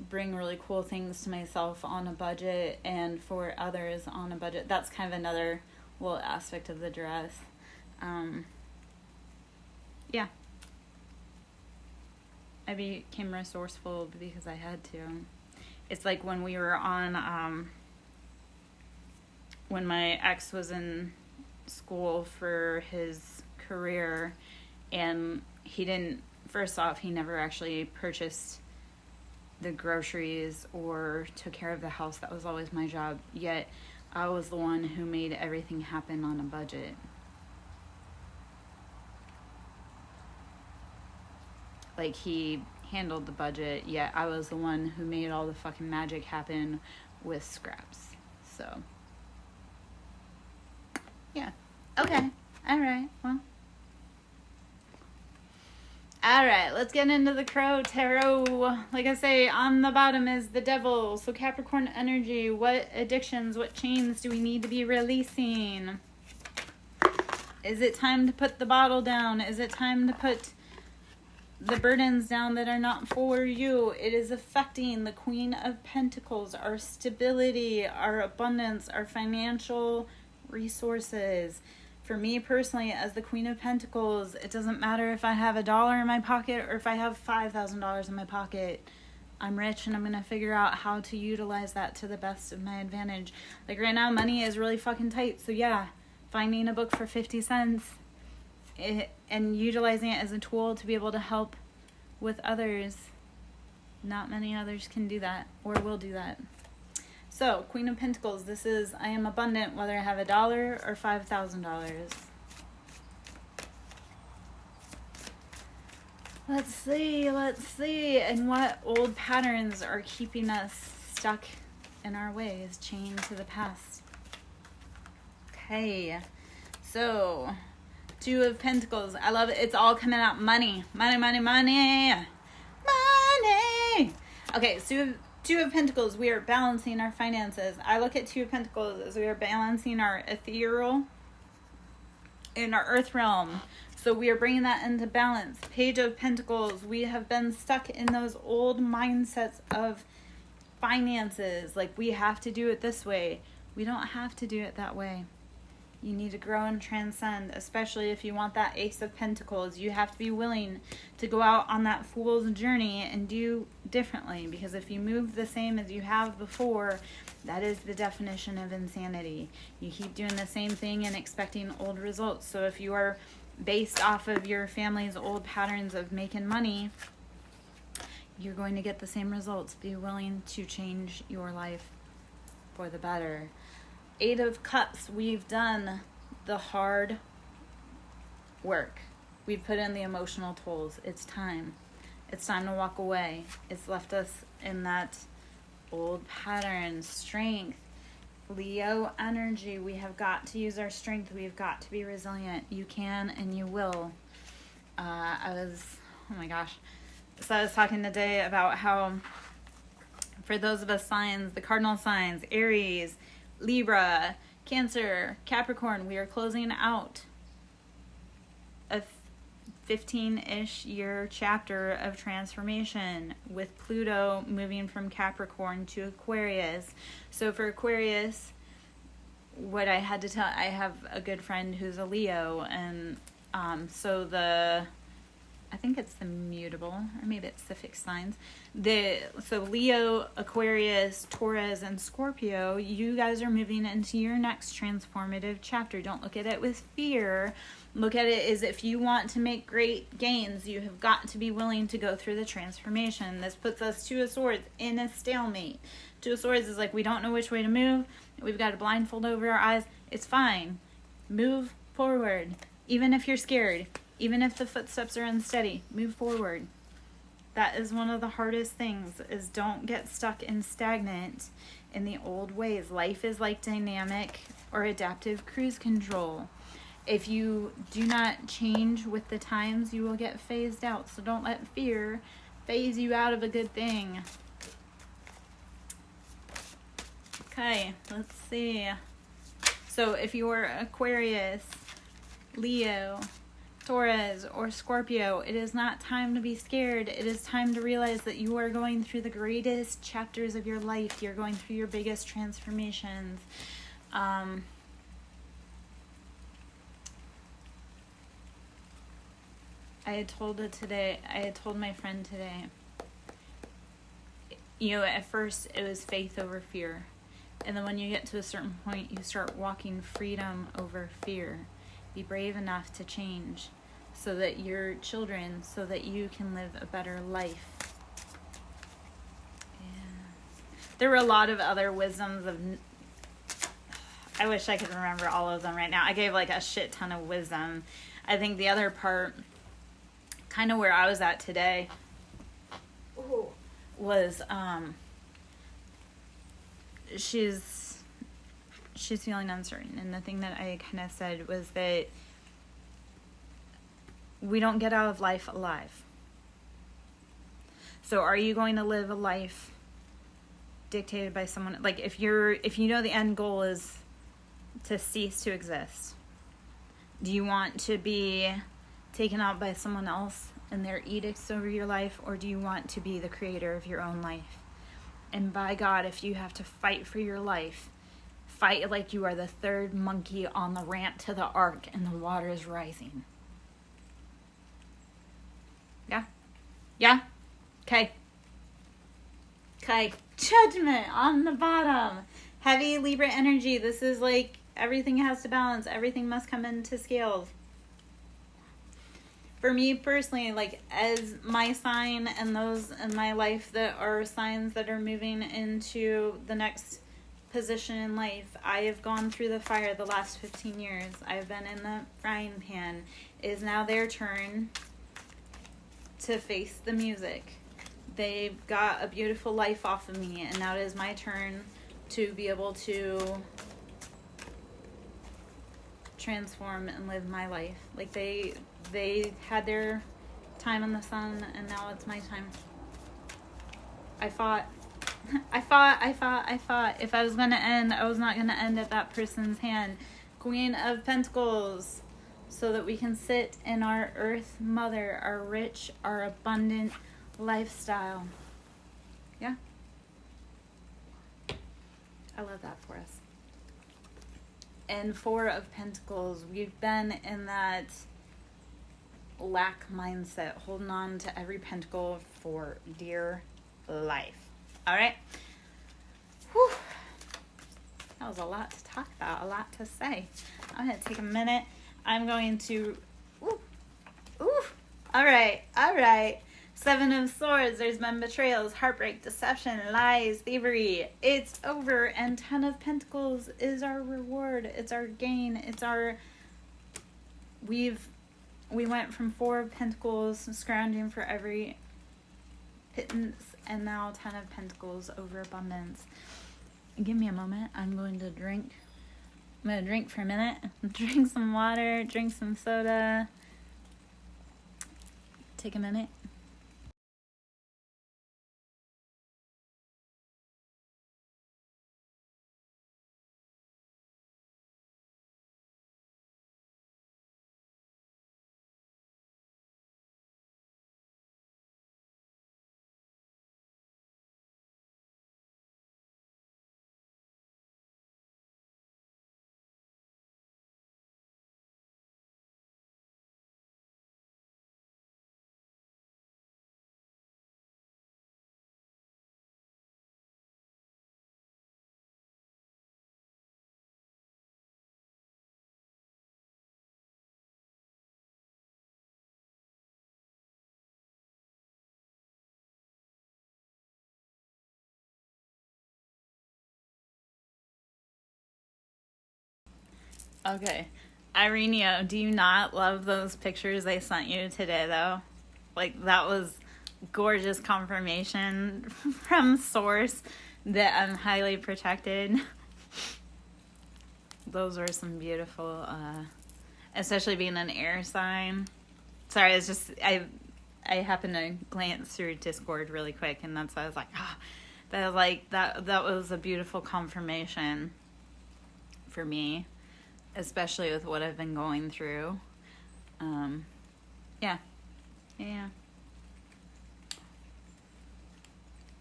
bring really cool things to myself on a budget, and for others on a budget. That's kind of another little aspect of the dress. Yeah. I became resourceful because I had to. It's like when we were on, when my ex was in school for his career, and he didn't, first off, he never actually purchased the groceries or took care of the house. That was always my job. Yet I was the one who made everything happen on a budget. Like, he handled the budget, yet I was the one who made all the fucking magic happen with scraps. So, yeah. Okay. Alright, well. Alright, let's get into the Crow Tarot. Like I say, on the bottom is the devil. So, Capricorn energy, what addictions, what chains do we need to be releasing? Is it time to put the bottle down? Is it time to put the burdens down that are not for you? It is affecting the Queen of Pentacles, our stability, our abundance, our financial resources. For me personally, as the Queen of Pentacles, it doesn't matter if I have $1 in my pocket or if I have $5,000 in my pocket. I'm rich, and I'm going to figure out how to utilize that to the best of my advantage. Like, right now, money is really fucking tight. So yeah, finding a book for 50 cents and utilizing it as a tool to be able to help with others. Not many others can do that or will do that. So, Queen of Pentacles, this is, I am abundant whether I have $1 or $5,000. Let's see. And what old patterns are keeping us stuck in our ways, chained to the past? Okay, so Two of Pentacles. I love it. It's all coming out. Money. Okay, so Two of Pentacles. We are balancing our finances. I look at Two of Pentacles as we are balancing our ethereal in our earth realm. So we are bringing that into balance. Page of Pentacles. We have been stuck in those old mindsets of finances. Like, we have to do it this way. We don't have to do it that way. You need to grow and transcend, especially if you want that Ace of Pentacles. You have to be willing to go out on that fool's journey and do differently, because if you move the same as you have before, that is the definition of insanity. You keep doing the same thing and expecting old results. So if you are based off of your family's old patterns of making money, you're going to get the same results. Be willing to change your life for the better. 8 of Cups, we've done the hard work. We've put in the emotional tolls. It's time. It's time to walk away. It's left us in that old pattern. Strength. Leo energy. We have got to use our strength. We've got to be resilient. You can and you will. Oh my gosh. So I was talking today about how for those of us signs, the cardinal signs, Aries, Libra, Cancer, Capricorn, we are closing out a 15-ish year chapter of transformation with Pluto moving from Capricorn to Aquarius. So for Aquarius, what I had to tell, I have a good friend who's a Leo, and I think it's the mutable, or maybe it's the fixed signs. So Leo, Aquarius, Taurus, and Scorpio, you guys are moving into your next transformative chapter. Don't look at it with fear. Look at it as if you want to make great gains, you have got to be willing to go through the transformation. This puts us, Two of Swords, in a stalemate. Two of Swords is like, we don't know which way to move. We've got a blindfold over our eyes. It's fine. Move forward. Even if you're scared. Even if the footsteps are unsteady, move forward. That is one of the hardest things, is don't get stuck and stagnant in the old ways. Life is like dynamic or adaptive cruise control. If you do not change with the times, you will get phased out. So don't let fear phase you out of a good thing. Okay, let's see. So if you're Aquarius, Leo, Taurus, or Scorpio, it is not time to be scared. It is time to realize that you are going through the greatest chapters of your life. You're going through your biggest transformations. I had told my friend today, at first it was faith over fear. And then when you get to a certain point, you start walking freedom over fear. Be brave enough to change so that your children, so that you can live a better life. Yeah. There were a lot of other wisdoms I wish I could remember all of them right now. I gave like a shit ton of wisdom. I think the other part, kind of where I was at today, was she's feeling uncertain, and the thing that I kind of said was that we don't get out of life alive. So are you going to live a life dictated by someone? Like if you know the end goal is to cease to exist, do you want to be taken out by someone else and their edicts over your life, or do you want to be the creator of your own life? And by God, if you have to fight for your life, fight like you are the third monkey on the ramp to the ark and the water is rising. Yeah? Yeah? Okay. Okay. Judgment on the bottom. Heavy Libra energy. This is like everything has to balance. Everything must come into scales. For me personally, like as my sign and those in my life that are signs that are moving into the next position in life, I have gone through the fire the last 15 years. I've been in the frying pan. It is now their turn to face the music. They've got a beautiful life off of me, and now it is my turn to be able to transform and live my life. Like they had their time in the sun, and now it's my time. I fought. If I was going to end, I was not going to end at that person's hand. Queen of Pentacles. So that we can sit in our Earth Mother, our rich, our abundant lifestyle. Yeah? I love that for us. And Four of Pentacles, we've been in that lack mindset, holding on to every pentacle for dear life. All right. Whew. That was a lot to talk about, a lot to say. I'm going to take a minute. I'm going to... All right. Seven of Swords. There's been betrayals, heartbreak, deception, lies, thievery. It's over. And 10 of Pentacles is our reward. It's our gain. It's our... We went from 4 of Pentacles, scrounging for every pittance, and now 10 of Pentacles, overabundance. Give me a moment. I'm going to drink. I'm going to drink for a minute. Drink some water, drink some soda. Take a minute. Okay. Ireneo, do you not love those pictures I sent you today, though? Like, that was gorgeous confirmation from source that I'm highly protected. Those were some beautiful, especially being an air sign. Sorry, it's just, I happened to glance through Discord really quick, and that's why I was like, that was a beautiful confirmation for me, especially with what I've been going through. Yeah.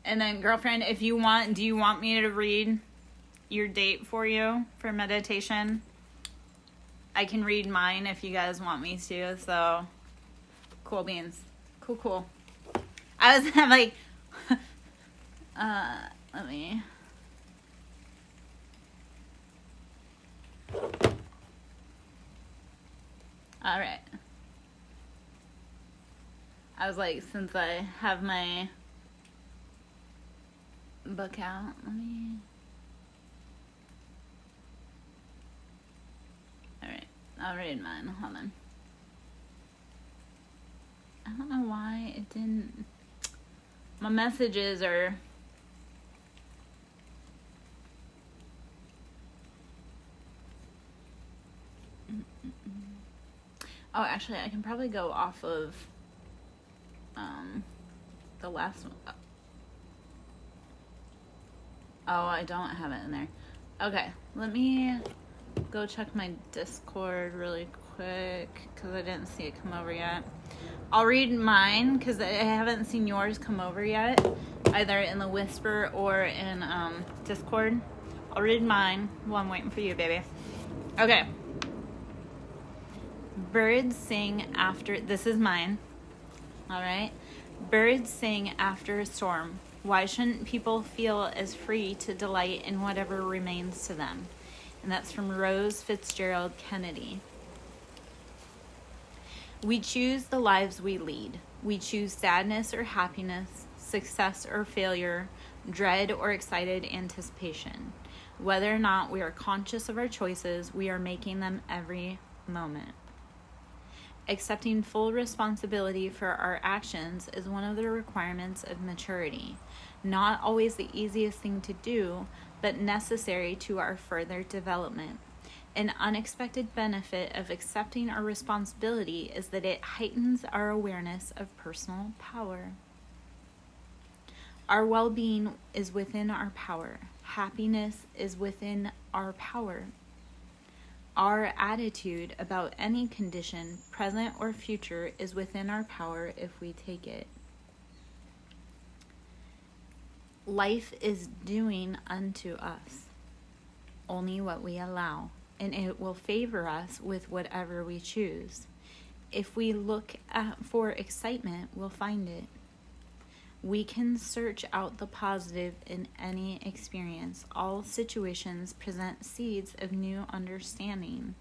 And then, girlfriend, if you want, do you want me to read your date for you for meditation? I can read mine if you guys want me to, so cool beans. Cool. I was like, let me... All right. I was like, since I have my book out, let me... All right, I'll read mine. Hold on. I don't know why it didn't... My messages are... Oh, actually, I can probably go off of the last one. Oh, I don't have it in there. Okay, let me go check my Discord really quick because I didn't see it come over yet. I'll read mine because I haven't seen yours come over yet, either in the Whisper or in Discord. I'll read mine while I'm waiting for you, baby. Okay. Birds sing after... This is mine. All right. Birds sing after a storm. Why shouldn't people feel as free to delight in whatever remains to them? And that's from Rose Fitzgerald Kennedy. We choose the lives we lead. We choose sadness or happiness, success or failure, dread or excited anticipation. Whether or not we are conscious of our choices, we are making them every moment. Accepting full responsibility for our actions is one of the requirements of maturity. Not always the easiest thing to do, but necessary to our further development. An unexpected benefit of accepting our responsibility is that it heightens our awareness of personal power. Our well-being is within our power. Happiness is within our power. Our attitude about any condition, present or future, is within our power if we take it. Life is doing unto us only what we allow. and it will favor us with whatever we choose. If we look for excitement, we'll find it. We can search out the positive in any experience. All situations present seeds of new understanding.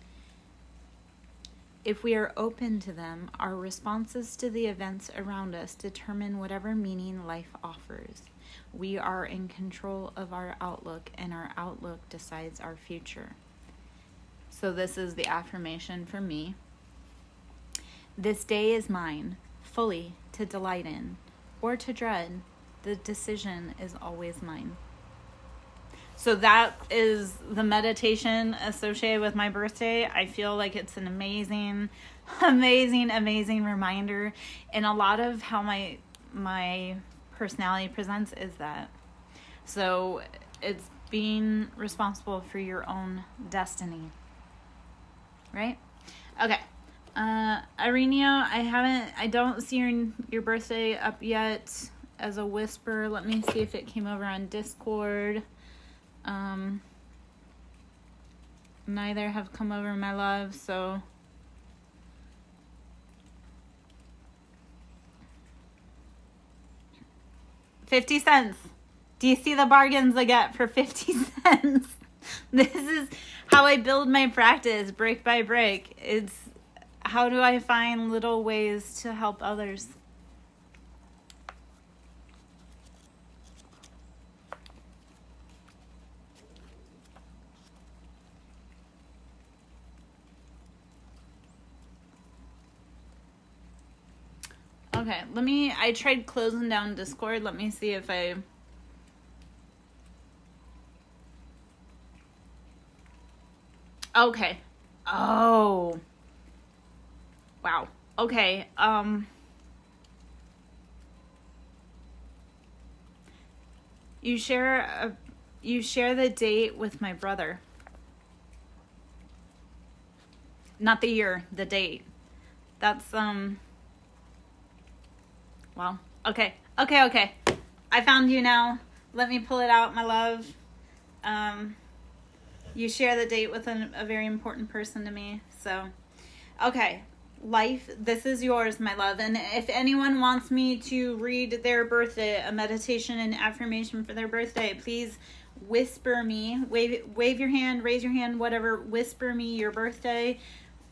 If we are open to them, our responses to the events around us determine whatever meaning life offers. We are in control of our outlook, and our outlook decides our future. So this is the affirmation for me. This day is mine, fully to delight in, or to dread. The decision is always mine. So that is the meditation associated with my birthday. I feel like it's an amazing reminder. And a lot of how my personality presents is that. So it's being responsible for your own destiny. Right? Okay. Ireneo, I don't see your birthday up yet as a whisper. Let me see if it came over on Discord. Neither have come over, my love, so $0.50. Do you see the bargains I get for 50 cents? This is how I build my practice, break by break. It's how do I find little ways to help others? Okay, I tried closing down Discord. Let me see if okay. Oh. Wow. Okay. You share the date with my brother. Not the year, the date. That's well, okay. I found you now. Let me pull it out, my love. You share the date with a very important person to me. So, okay. Life, this is yours, my love. And if anyone wants me to read their birthday, a meditation and affirmation for their birthday, please whisper me. Wave your hand, raise your hand, whatever. Whisper me your birthday.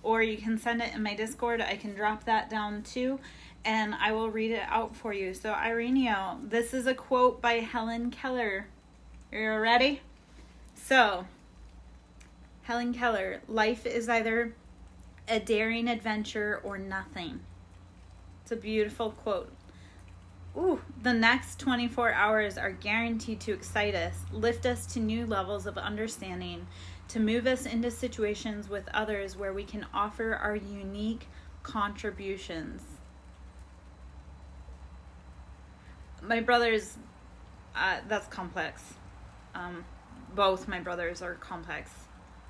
Or you can send it in my Discord. I can drop that down too. And I will read it out for you. So, Ireneo, this is a quote by Helen Keller. Are you ready? So, Helen Keller, life is either a daring adventure or nothing. It's a beautiful quote. Ooh, the next 24 hours are guaranteed to excite us, lift us to new levels of understanding, to move us into situations with others where we can offer our unique contributions. My brothers, that's complex. Both my brothers are complex.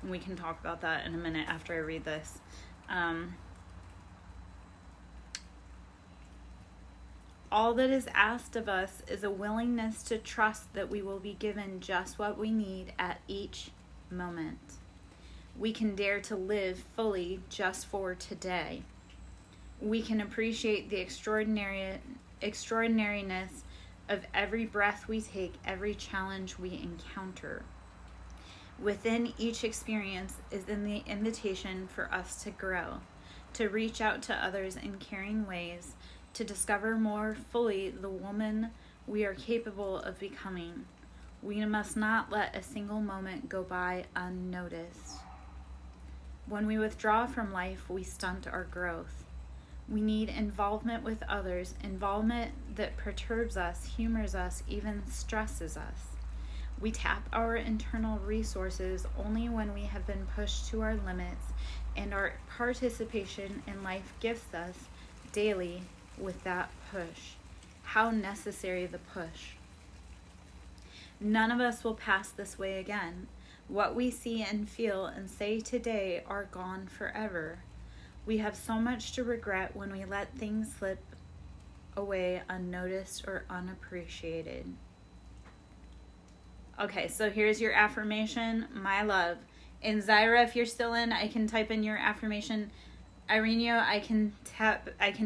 And we can talk about that in a minute after I read this. All that is asked of us is a willingness to trust that we will be given just what we need at each moment. We can dare to live fully just for today. We can appreciate the extraordinariness of every breath we take, every challenge we encounter. Within each experience is in the invitation for us to grow, to reach out to others in caring ways, to discover more fully the woman we are capable of becoming. We must not let a single moment go by unnoticed. When we withdraw from life, we stunt our growth. We need involvement with others, involvement that perturbs us, humors us, even stresses us. We tap our internal resources only when we have been pushed to our limits, and our participation in life gifts us daily with that push. How necessary the push. None of us will pass this way again. What we see and feel and say today are gone forever. We have so much to regret when we let things slip away unnoticed or unappreciated. Okay, so here's your affirmation. My love, And Zyra, if you're still in, I can type in your affirmation. Ireneo, I can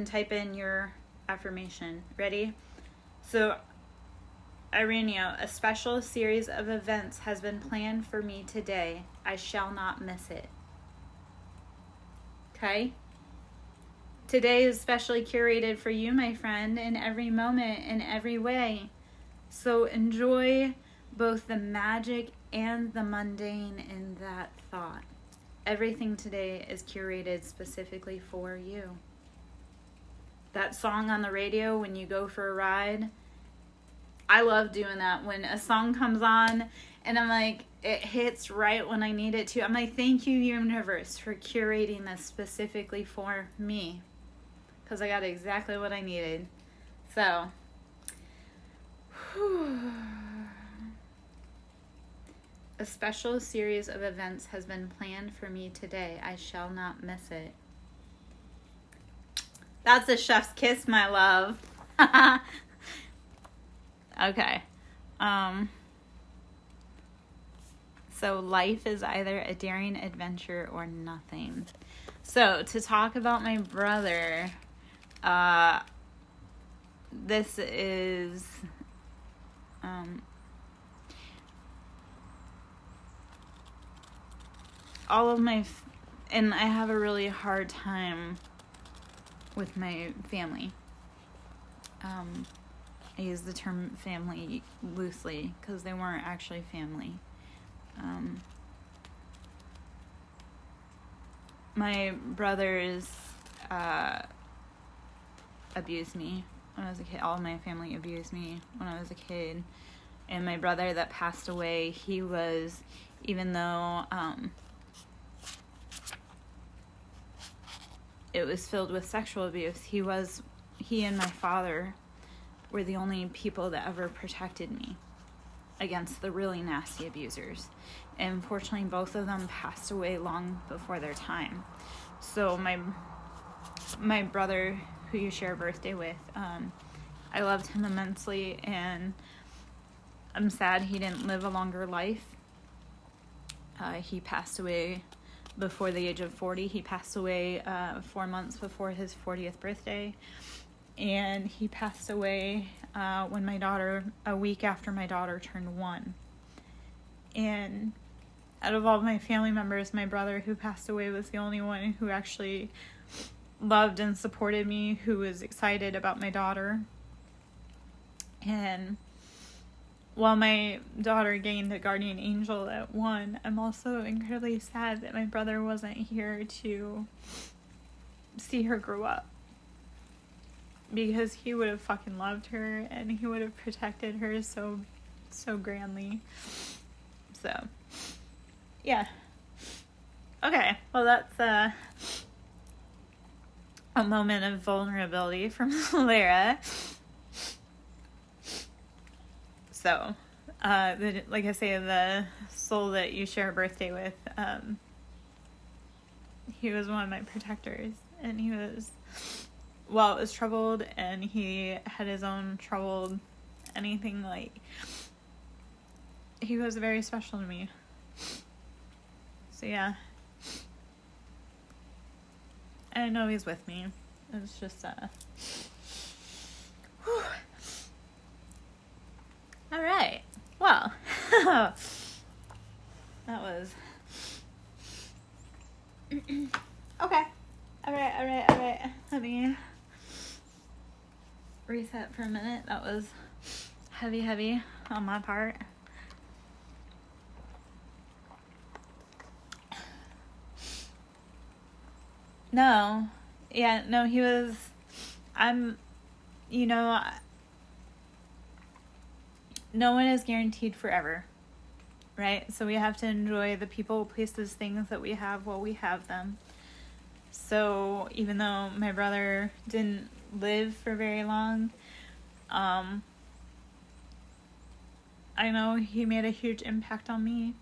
type in your affirmation. Ready? So, Ireneo, a special series of events has been planned for me today. I shall not miss it. Okay? Today is specially curated for you, my friend, in every moment, in every way. So enjoy both the magic and the mundane in that thought. Everything today is curated specifically for you. That song on the radio when you go for a ride, I love doing that. When a song comes on and I'm like, it hits right when I need it to. I'm like, thank you, universe, for curating this specifically for me. Because I got exactly what I needed. So, a special series of events has been planned for me today. I shall not miss it. That's a chef's kiss, my love. Okay. So life is either a daring adventure or nothing. So to talk about my brother, this is all of my and I have a really hard time with my family. I use the term family loosely because they weren't actually family. My brothers abused me when I was a kid. All of my family abused me when I was a kid. And my brother that passed away, he was, even though it was filled with sexual abuse, he and my father were the only people that ever protected me against the really nasty abusers. And unfortunately, both of them passed away long before their time. So my brother, who you share a birthday with, I loved him immensely, and I'm sad he didn't live a longer life. He passed away before the age of 40. He passed away 4 months before his 40th birthday. And he passed away a week after my daughter turned 1. And out of all my family members, my brother who passed away was the only one who actually loved and supported me, who was excited about my daughter. And while my daughter gained a guardian angel at 1, I'm also incredibly sad that my brother wasn't here to see her grow up. Because he would have fucking loved her, and he would have protected her so grandly. So, yeah. Okay, well that's a moment of vulnerability from Lara. So, like I say, the soul that you share a birthday with, he was one of my protectors, and he was, while it was troubled, and he had his own troubled anything, like, he was very special to me. So yeah, and I know he's with me. It's just whew. All right, well, that was okay. All right. Let me reset for a minute. That was heavy on my part. No, he was, no one is guaranteed forever, right? So we have to enjoy the people, places, things that we have while we have them. So even though my brother didn't live for very long, I know he made a huge impact on me.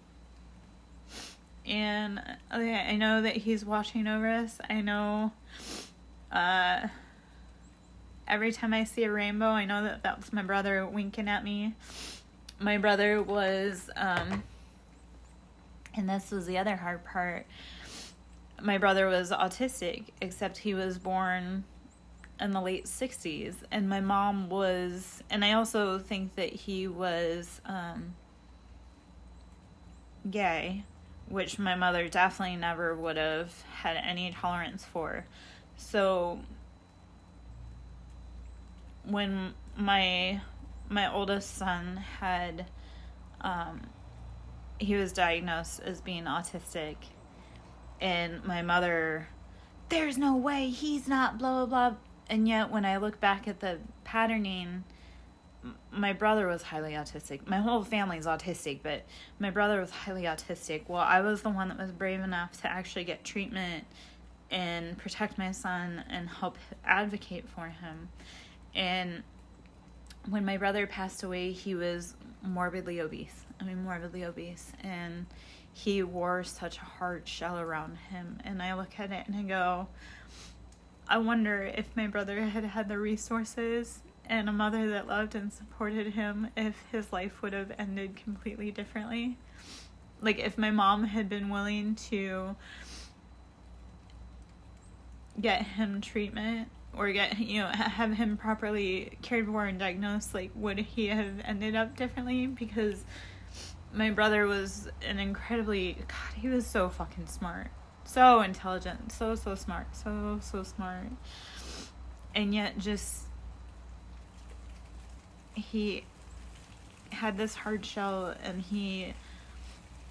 And I know that he's watching over us. I know every time I see a rainbow, I know that was my brother winking at me. My brother was, And this was the other hard part. My brother was autistic, except he was born in the late 60s. And my mom was, and I also think that he was gay, which my mother definitely never would have had any tolerance for. So when my oldest son had, he was diagnosed as being autistic, and my mother, there's no way, he's not, blah, blah, blah. And yet when I look back at the patterning, my brother was highly autistic. My whole family's autistic, but my brother was highly autistic. Well, I was the one that was brave enough to actually get treatment and protect my son and help advocate for him. And when my brother passed away, he was morbidly obese. And he wore such a hard shell around him. And I look at it and I go, I wonder if my brother had had the resources and a mother that loved and supported him, if his life would have ended completely differently. Like, if my mom had been willing to get him treatment or have him properly cared for and diagnosed, like, would he have ended up differently? Because my brother was an incredibly, God, he was so fucking smart. So intelligent, so smart, so smart. And yet just, he had this hard shell and he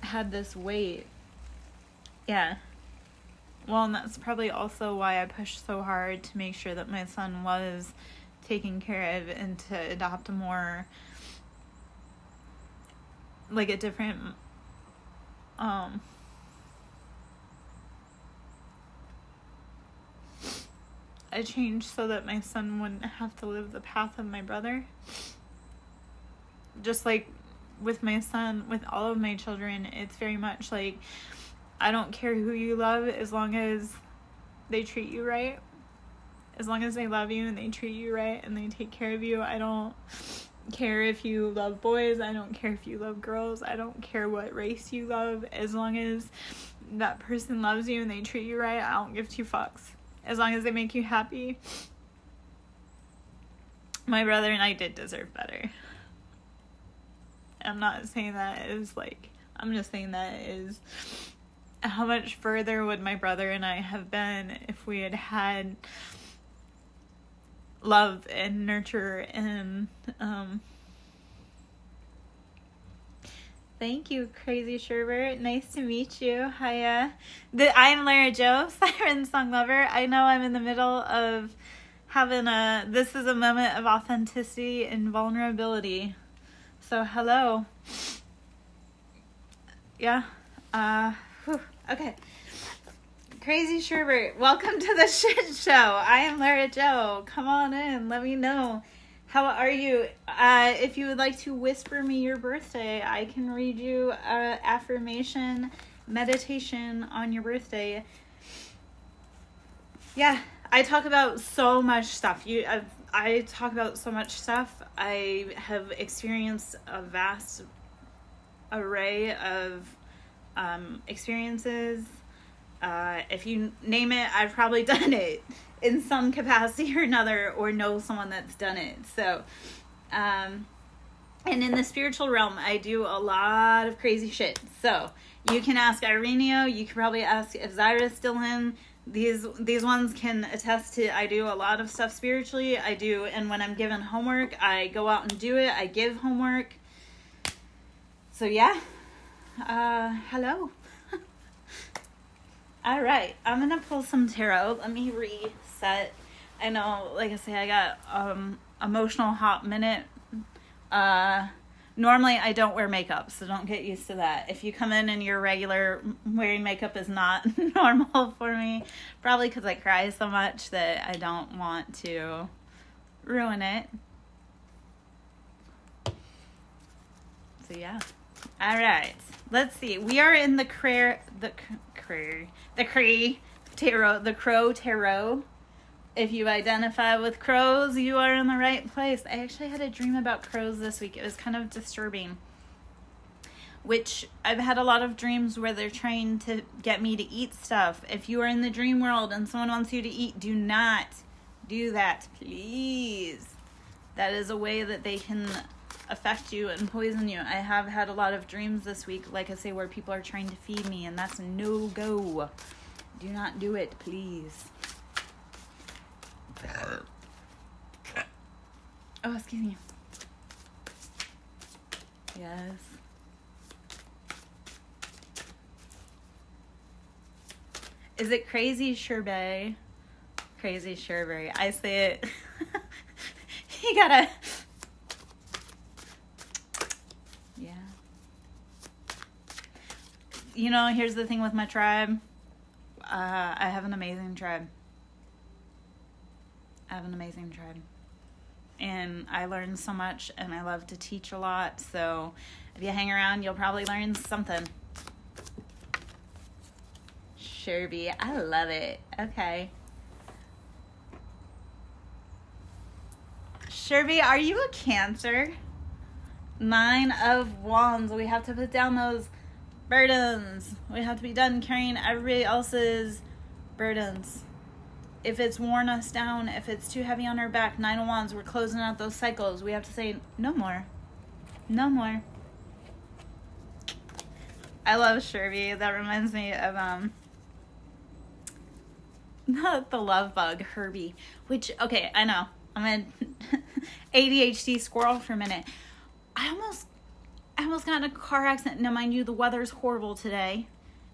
had this weight. Yeah. Well, and that's probably also why I pushed so hard to make sure that my son was taken care of and to adopt a more, like, a different, a change so that my son wouldn't have to live the path of my brother. Just like with my son, with all of my children, it's very much like, I don't care who you love as long as they treat you right. As long as they love you and they treat you right and they take care of you. I don't care if you love boys. I don't care if you love girls. I don't care what race you love. As long as that person loves you and they treat you right, I don't give two fucks. As long as they make you happy. My brother and I did deserve better. I'm not saying that as like, I'm just saying that is how much further would my brother and I have been if we had had love and nurture and thank you, Crazy Sherbert. Nice to meet you. Hiya. I'm Lara Jo, SirenSong lover. I know I'm in the middle of having this is a moment of authenticity and vulnerability. So hello. Yeah. Okay. Crazy Sherbert, welcome to the shit show. I am Lara Jo. Come on in. Let me know. How are you? If you would like to whisper me your birthday, I can read you an affirmation meditation on your birthday. Yeah, I talk about so much stuff. I talk about so much stuff. I have experienced a vast array of experiences. If you name it, I've probably done it in some capacity or another, or know someone that's done it. So, and in the spiritual realm, I do a lot of crazy shit. So you can ask Ireneo. You can probably ask if Zyra's still in. These ones can attest to, I do a lot of stuff spiritually. I do, and when I'm given homework, I go out and do it. I give homework. So yeah, hello. All right, I'm gonna pull some tarot. Let me reset. I know, like I say, I got emotional hot minute. Normally I don't wear makeup, so don't get used to that. If you come in and you're regular, wearing makeup is not normal for me. Probably because I cry so much that I don't want to ruin it. So yeah. All right. Let's see. We are in the Crow Tarot. If you identify with crows, you are in the right place. I actually had a dream about crows this week. It was kind of disturbing. which I've had a lot of dreams where they're trying to get me to eat stuff. If you are in the dream world and someone wants you to eat, do not do that, please. That is a way that they can affect you and poison you. I have had a lot of dreams this week, like I say, where people are trying to feed me, and that's no go. Do not do it, please. Oh, excuse me. Yes. Is it crazy, Sherbet? Crazy Sherbet. I say it. You gotta... Yeah. You know, here's the thing with my tribe. I have an amazing tribe. And I learn so much, and I love to teach a lot. So if you hang around, you'll probably learn something. Sherby, I love it. Okay. Sherby, are you a Cancer? 9 of Wands. We have to put down those burdens. We have to be done carrying everybody else's burdens. If it's worn us down, if it's too heavy on our back, 9 of Wands, we're closing out those cycles. We have to say, no more. No more. I love Sherby. That reminds me of, not the love bug, Herbie. Which, okay, I know. I'm an ADHD squirrel for a minute. I almost got in a car accident. Now, mind you, the weather's horrible today.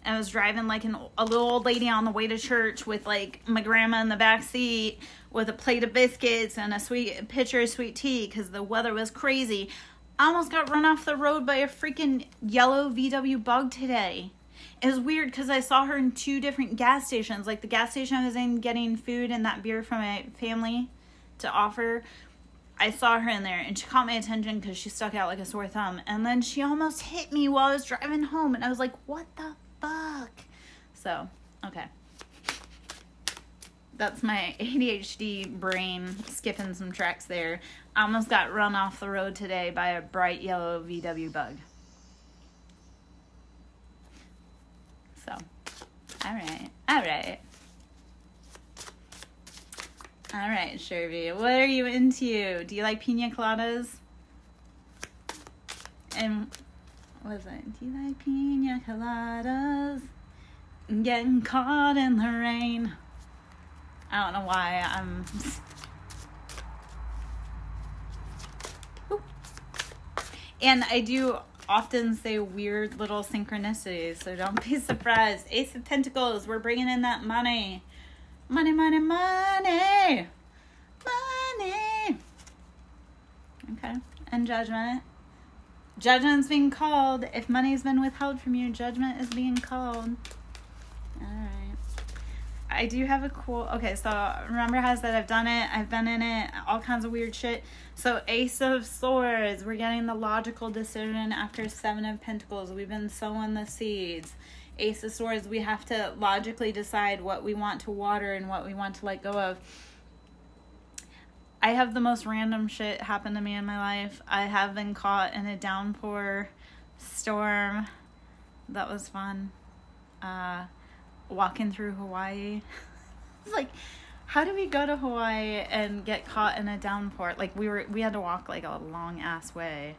I was driving like a little old lady on the way to church with like my grandma in the back seat with a plate of biscuits and a pitcher of sweet tea because the weather was crazy. I almost got run off the road by a freaking yellow VW Bug today. It was weird because I saw her in 2 different gas stations. Like the gas station I was in getting food and that beer for my family to offer. I saw her in there and she caught my attention because she stuck out like a sore thumb. And then she almost hit me while I was driving home. And I was like, what the fuck? So, okay. That's my ADHD brain skipping some tracks there. I almost got run off the road today by a bright yellow VW Bug. So, all right. All right, Sherby. What are you into? Do you like pina coladas? And what was it? Do you like pina coladas? Getting caught in the rain. I don't know why I'm... Ooh. And I do often say weird little synchronicities, so don't be surprised. Ace of Pentacles, we're bringing in that money. Money, money, money. Money. Okay. And Judgment. Judgment's being called. If money's been withheld from you, judgment is being called. Alright. I do have a cool... Okay, so remember how I said I've done it? I've been in it. All kinds of weird shit. So Ace of Swords. We're getting the logical decision after 7 of Pentacles. We've been sowing the seeds. Ace of Swords, we have to logically decide what we want to water and what we want to let go of. I have the most random shit happen to me in my life. I have been caught in a downpour storm. That was fun. Walking through Hawaii. It's like, how do we go to Hawaii and get caught in a downpour? Like we had to walk like a long ass way.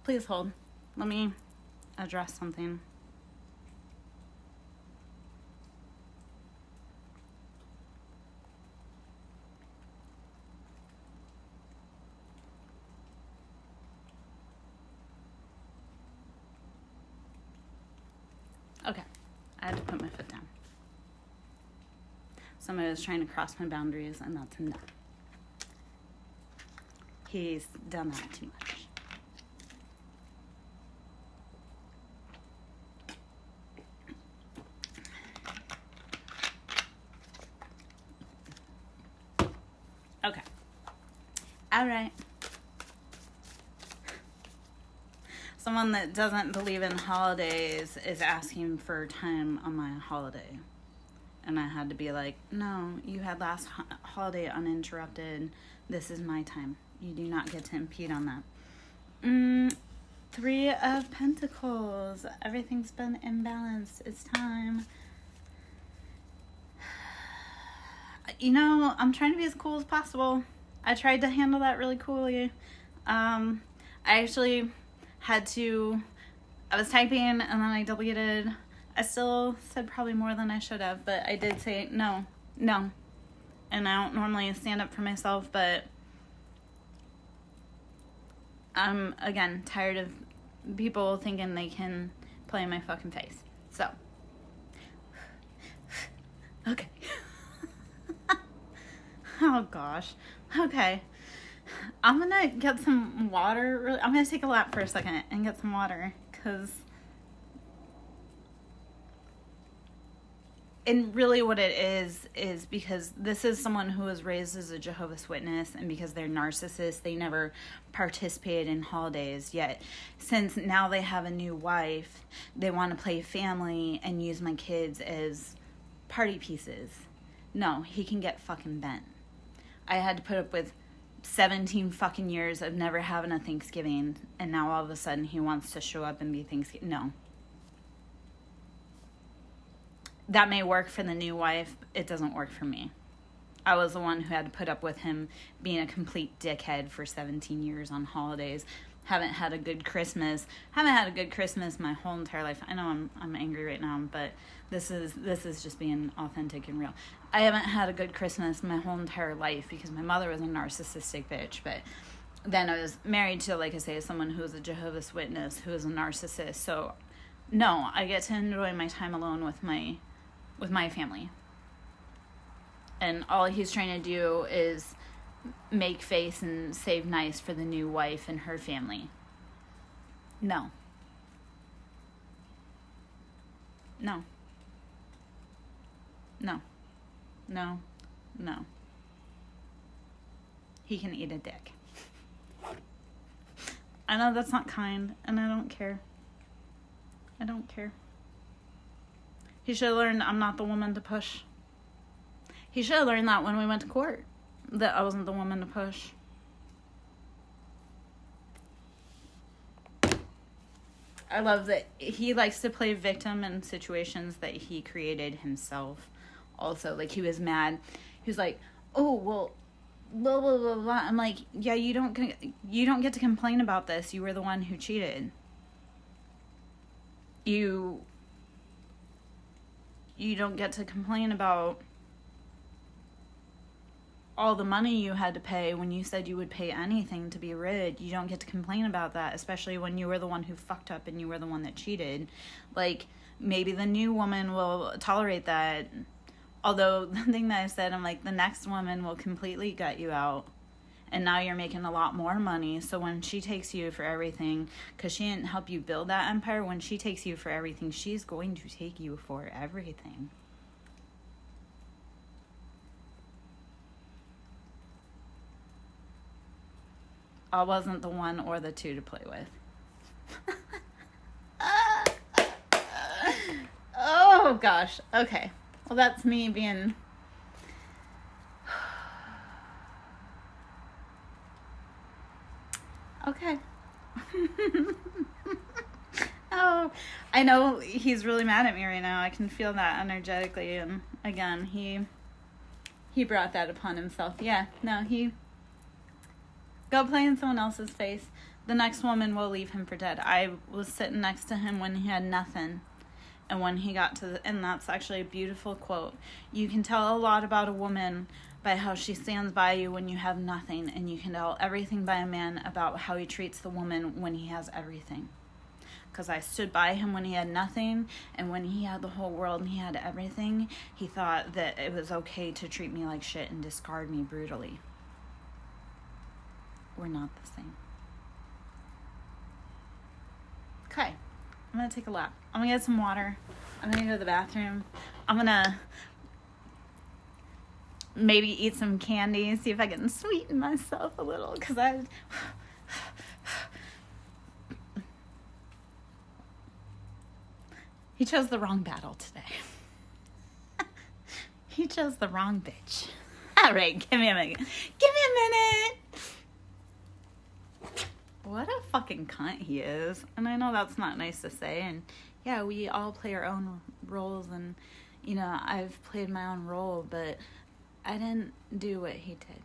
Please hold. let me address something. Okay, I had to put my foot down. Somebody was trying to cross my boundaries, and that's enough. He's done that too much. Okay. All right. Someone that doesn't believe in holidays is asking for time on my holiday. And I had to be like, no, you had last holiday uninterrupted. This is my time. You do not get to impede on that. 3 of Pentacles. Everything's been imbalanced. It's time. You know, I'm trying to be as cool as possible. I tried to handle that really coolly. I actually had to, I was typing and then I deleted. I still said probably more than I should have, but I did say no. And I don't normally stand up for myself, but I'm, again, tired of people thinking they can play in my fucking face. So, okay. Oh gosh. Okay. I'm gonna get some water. I'm gonna take a lap for a second and get some water, because and really what it is because this is someone who was raised as a Jehovah's Witness, and because they're narcissists, they never participated in holidays. Yet since now they have a new wife, they want to play family and use my kids as party pieces. No, he can get fucking bent. I had to put up with 17 fucking years of never having a Thanksgiving, and now all of a sudden he wants to show up and be Thanksgiving. No. That may work for the new wife. It doesn't work for me. I was the one who had to put up with him being a complete dickhead for 17 years on holidays. Haven't had a good Christmas. Haven't had a good Christmas my whole entire life. I know I'm angry right now, but this is just being authentic and real. I haven't had a good Christmas my whole entire life because my mother was a narcissistic bitch. But then I was married to, like I say, someone who was a Jehovah's Witness, who is a narcissist. So no, I get to enjoy my time alone with my family. And all he's trying to do is make face and save nice for the new wife and her family. No. He can eat a dick. I know that's not kind, and I don't care. He should have learned I'm not the woman to push. He should have learned that when we went to court, that I wasn't the woman to push. I love that he likes to play victim in situations that he created himself. Also, like, he was mad. He was like, oh, well, blah, blah, blah, blah. I'm like, yeah, you don't get to complain about this. You were the one who cheated. You don't get to complain about all the money you had to pay when you said you would pay anything to be rid. You don't get to complain about that, especially when you were the one who fucked up and you were the one that cheated. Like, maybe the new woman will tolerate that. Although, the thing that I said, I'm like, the next woman will completely gut you out. And now you're making a lot more money. So when she takes you for everything, because she didn't help you build that empire, when she takes you for everything, she's going to take you for everything. I wasn't the one or the two to play with. Oh, gosh. Okay. Well, that's me being... Okay. Oh, I know he's really mad at me right now. I can feel that energetically. And again, he brought that upon himself. Yeah, no, go play in someone else's face. The next woman will leave him for dead. I was sitting next to him when he had nothing. And when he got to and that's actually a beautiful quote. You can tell a lot about a woman by how she stands by you when you have nothing. And you can tell everything by a man about how he treats the woman when he has everything. Because I stood by him when he had nothing. And when he had the whole world and he had everything, he thought that it was okay to treat me like shit and discard me brutally. We're not the same. Okay, I'm going to take a lap. I'm going to get some water. I'm going to go to the bathroom. I'm going to maybe eat some candy, see if I can sweeten myself a little, because he chose the wrong battle today. He chose the wrong bitch. All right, give me a minute. Give me a minute. What a fucking cunt he is. And I know that's not nice to say. And yeah, we all play our own roles. And, you know, I've played my own role. But I didn't do what he did.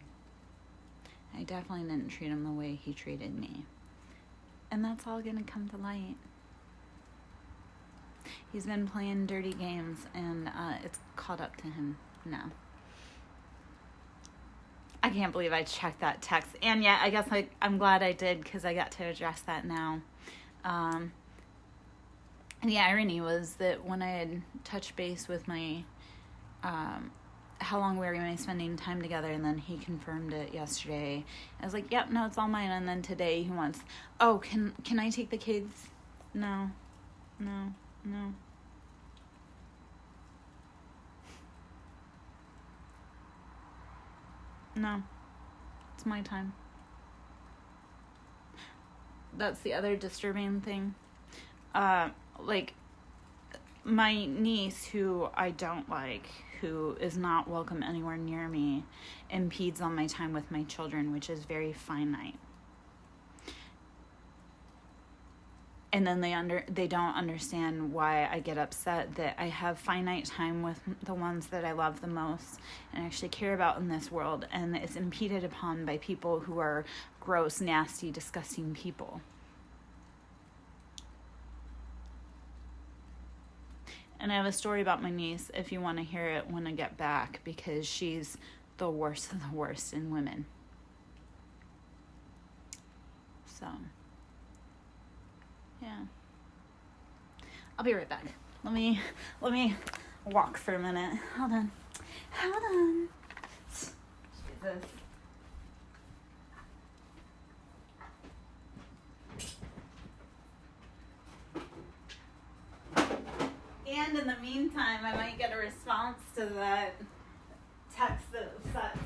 I definitely didn't treat him the way he treated me. And that's all going to come to light. He's been playing dirty games. And it's caught up to him now. I can't believe I checked that text. And yeah, I guess I'm glad I did because I got to address that now. And the irony was that when I had touched base with my, how long we were going to be spending time together, and then he confirmed it yesterday. I was like, yep, no, it's all mine. And then today he wants, oh, can I take the kids? No. No, it's my time. That's the other disturbing thing. Like, my niece, who I don't like, who is not welcome anywhere near me, impedes on my time with my children, which is very finite. And then they don't understand why I get upset that I have finite time with the ones that I love the most and actually care about in this world, and it's impeded upon by people who are gross, nasty, disgusting people. And I have a story about my niece if you want to hear it when I get back, because she's the worst of the worst in women. So... yeah. I'll be right back. Let me walk for a minute. Hold on. Jesus. And in the meantime, I might get a response to that text that upsets.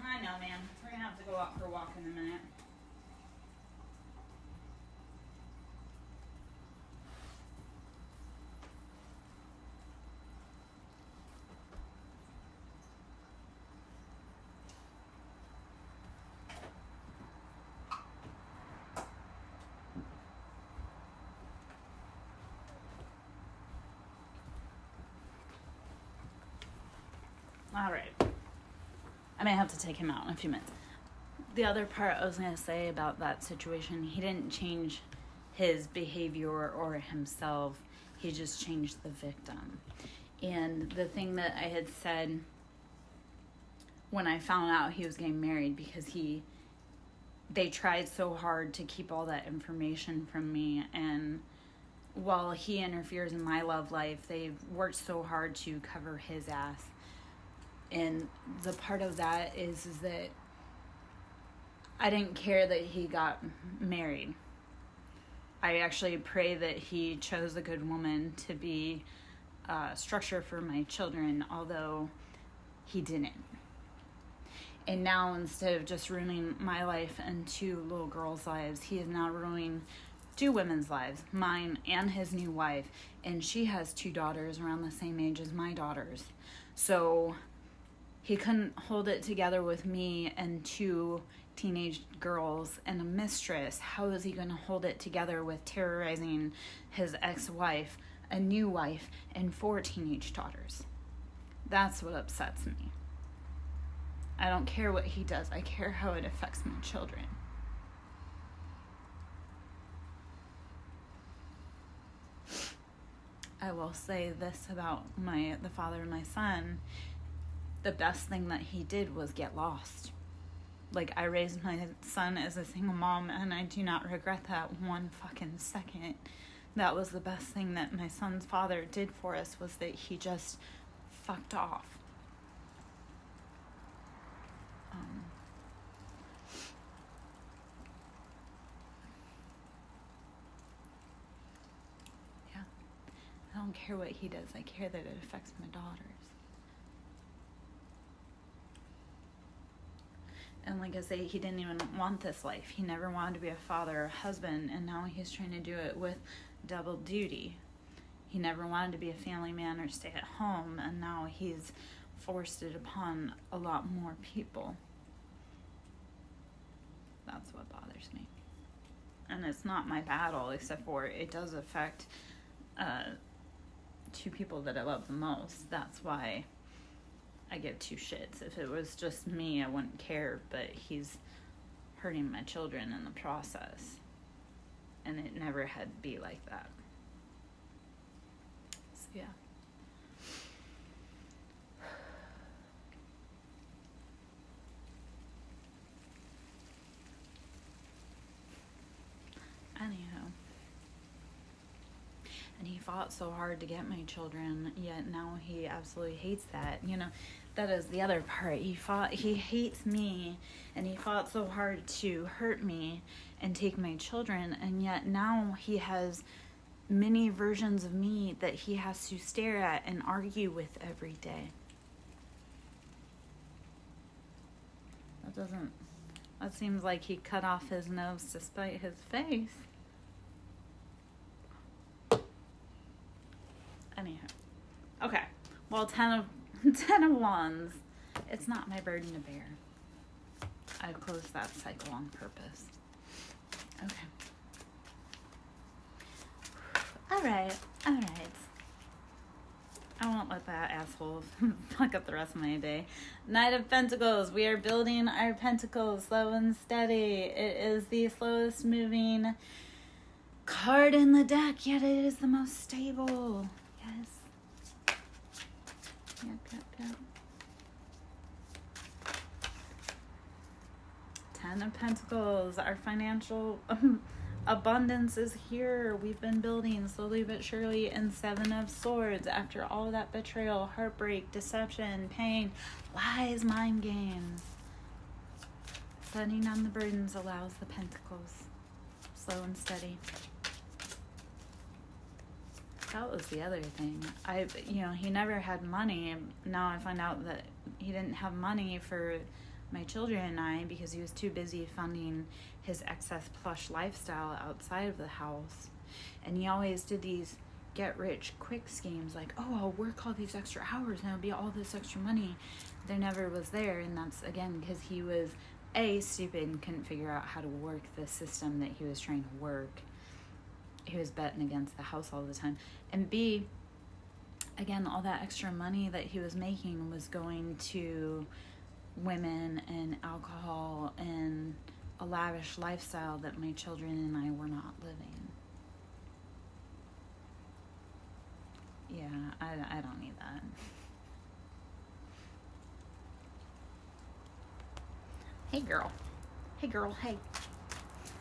I know, man. We're gonna have to go out for a walk in a minute. All right. I may have to take him out in a few minutes. The other part I was going to say about that situation, he didn't change his behavior or himself. He just changed the victim. And the thing that I had said when I found out he was getting married, because they tried so hard to keep all that information from me, and while he interferes in my love life, they've worked so hard to cover his ass. And the part of that is that I didn't care that he got married. I actually pray that he chose a good woman to be structure for my children, although he didn't. And now, instead of just ruining my life and two little girls' lives, he is now ruining two women's lives, mine and his new wife. And she has two daughters around the same age as my daughters. So he couldn't hold it together with me and two teenage girls and a mistress. How is he going to hold it together with terrorizing his ex-wife, a new wife, and 4 teenage daughters? That's what upsets me. I don't care what he does. I care how it affects my children. I will say this about the father of my son. The best thing that he did was get lost. Like, I raised my son as a single mom, and I do not regret that one fucking second. That was the best thing that my son's father did for us, was that he just fucked off. Yeah. I don't care what he does. I care that it affects my daughters. And like I say, he didn't even want this life. He never wanted to be a father or a husband, and now he's trying to do it with double duty. He never wanted to be a family man or stay at home, and now he's forced it upon a lot more people. That's what bothers me. And it's not my battle, except for it does affect two people that I love the most. That's why I give two shits. If it was just me, I wouldn't care, but he's hurting my children in the process. And it never had to be like that. So, yeah. Anyhow. And he fought so hard to get my children, yet now he absolutely hates that. You know, that is the other part. He hates me, and he fought so hard to hurt me and take my children, and yet now he has many versions of me that he has to stare at and argue with every day. That seems like he cut off his nose to spite his face. Anyhow. Okay. Well, 10 of wands. It's not my burden to bear. I closed that cycle on purpose. Okay. Alright. I won't let that asshole fuck up the rest of my day. Knight of Pentacles. We are building our pentacles slow and steady. It is the slowest moving card in the deck, yet it is the most stable. Yes. Yep. 10 of Pentacles. Our financial abundance is here. We've been building slowly but surely. And 7 of Swords. After all of that betrayal, heartbreak, deception, pain, lies, mind games. Setting on the burdens allows the Pentacles. Slow and steady. That was the other thing. He never had money. Now I find out that he didn't have money for my children and I, because he was too busy funding his excess plush lifestyle outside of the house. And he always did these get rich quick schemes like, oh, I'll work all these extra hours and it'll be all this extra money. There never was there. And that's, again, because he was A, stupid and couldn't figure out how to work the system that he was trying to work. He was betting against the house all the time. And B, again, all that extra money that he was making was going to women and alcohol and a lavish lifestyle that my children and I were not living. Yeah, I don't need that. Hey, girl. Hey, girl. Hey.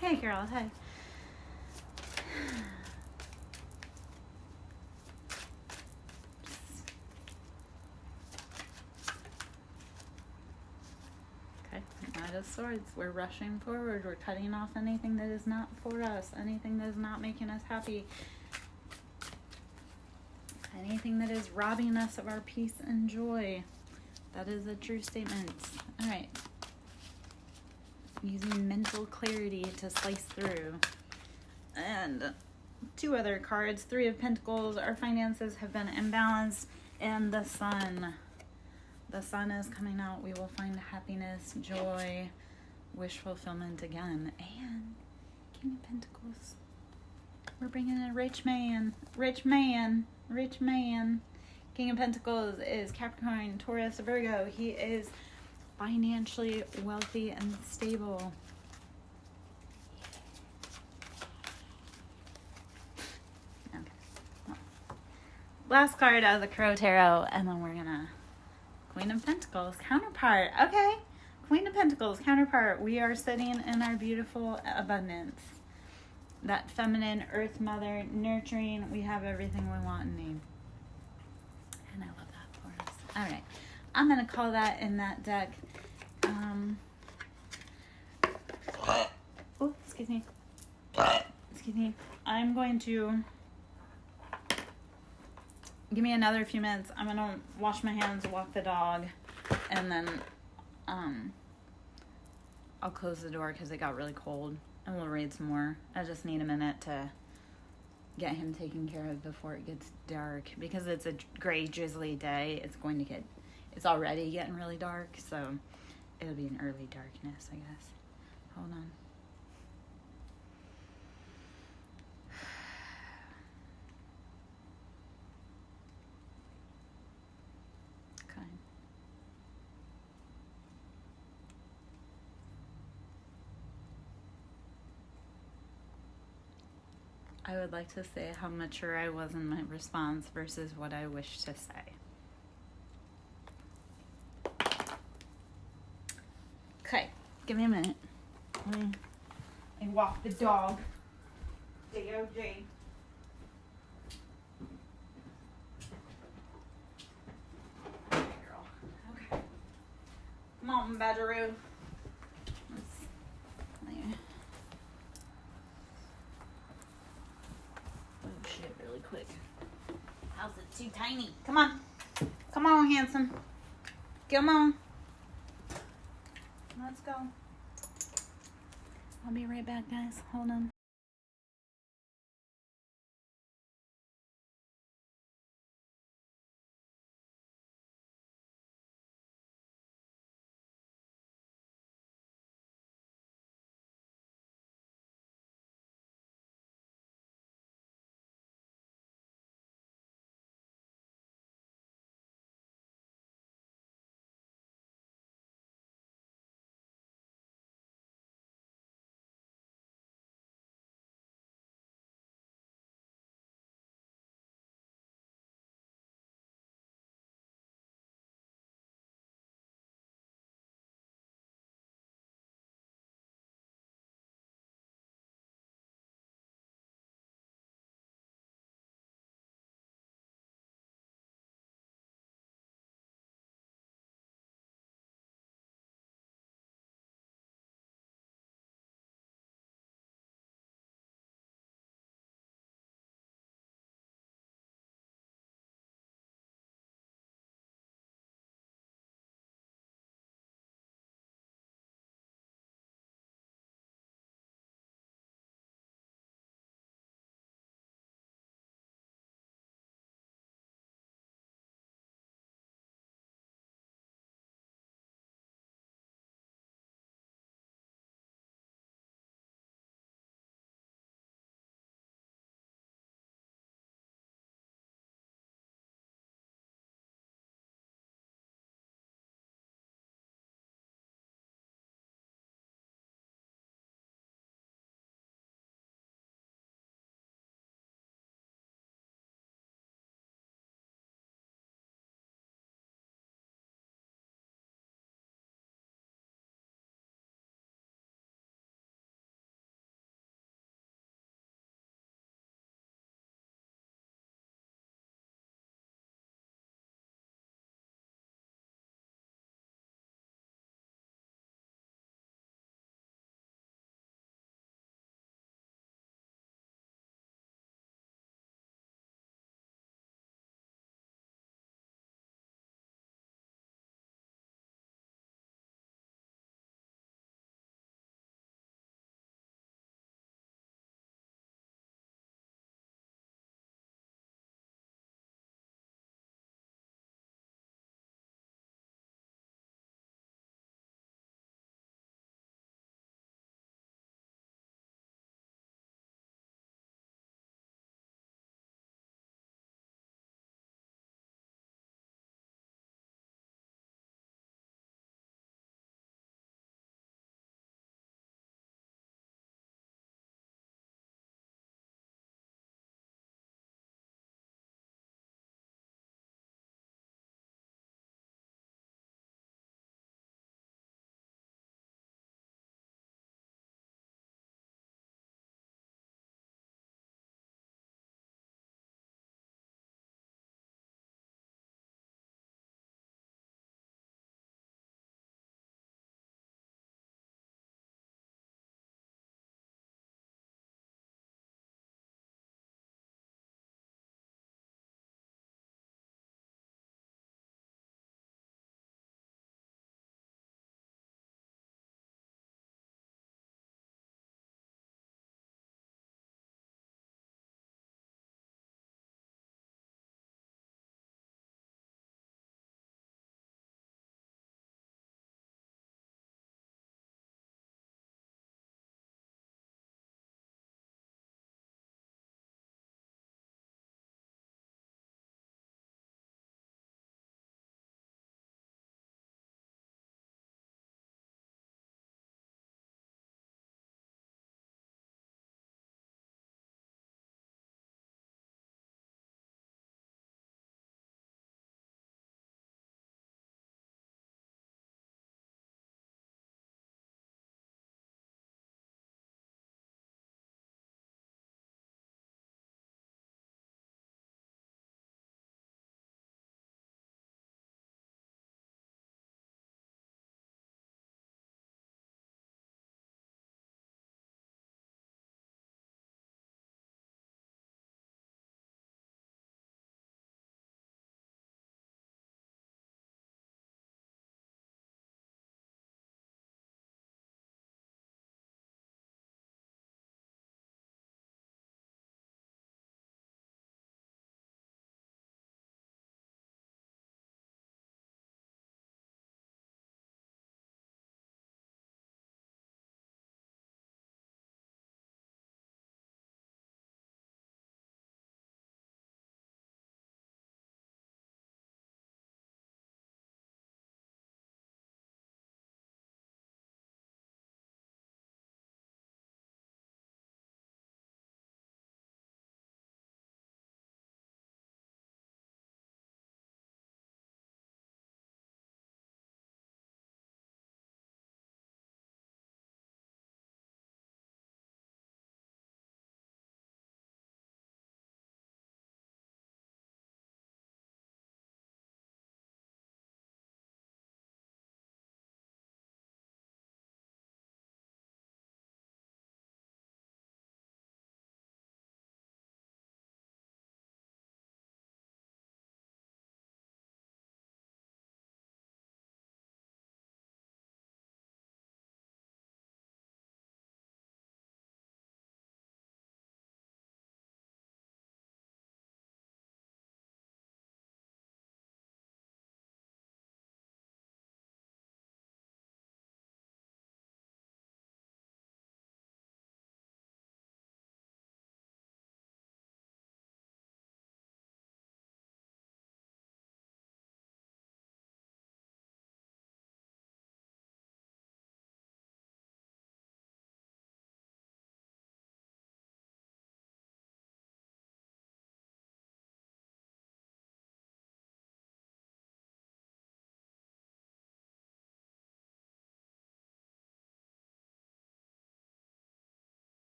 Hey, girl. Hey. Okay, Knight of Swords. We're rushing forward. We're cutting off anything that is not for us, anything that is not making us happy, anything that is robbing us of our peace and joy. That is a true statement. All right. Using mental clarity to slice through. And 2 other cards. 3 of Pentacles. Our finances have been imbalanced. And the Sun. The Sun is coming out. We will find happiness, joy, wish fulfillment again. And King of Pentacles. We're bringing in a rich man. Rich man. Rich man. King of Pentacles is Capricorn, Taurus, Virgo. He is financially wealthy and stable. Okay. Well, last card out of the Crow Tarot, and then we're gonna Queen of Pentacles, counterpart. Okay. Queen of Pentacles, counterpart. We are sitting in our beautiful abundance. That feminine earth mother, nurturing. We have everything we want and need. And I love that for us. All right. I'm going to call that in that deck. Oh, excuse me. Excuse me. I'm going to give me another few minutes. I'm going to wash my hands, walk the dog, and then I'll close the door because it got really cold. And we'll read some more. I just need a minute to get him taken care of before it gets dark. Because it's a gray, drizzly day, it's already getting really dark. So it'll be an early darkness, I guess. Hold on. Okay. I would like to say how mature I was in my response versus what I wish to say. Okay, give me a minute. Let me walk the dog. D-O-G. Okay, girl. Okay. Come on, Badgeroo. Oh shit, really quick. How's it too tiny? Come on. Come on, handsome. Come on. Let's go. I'll be right back, guys. Hold on.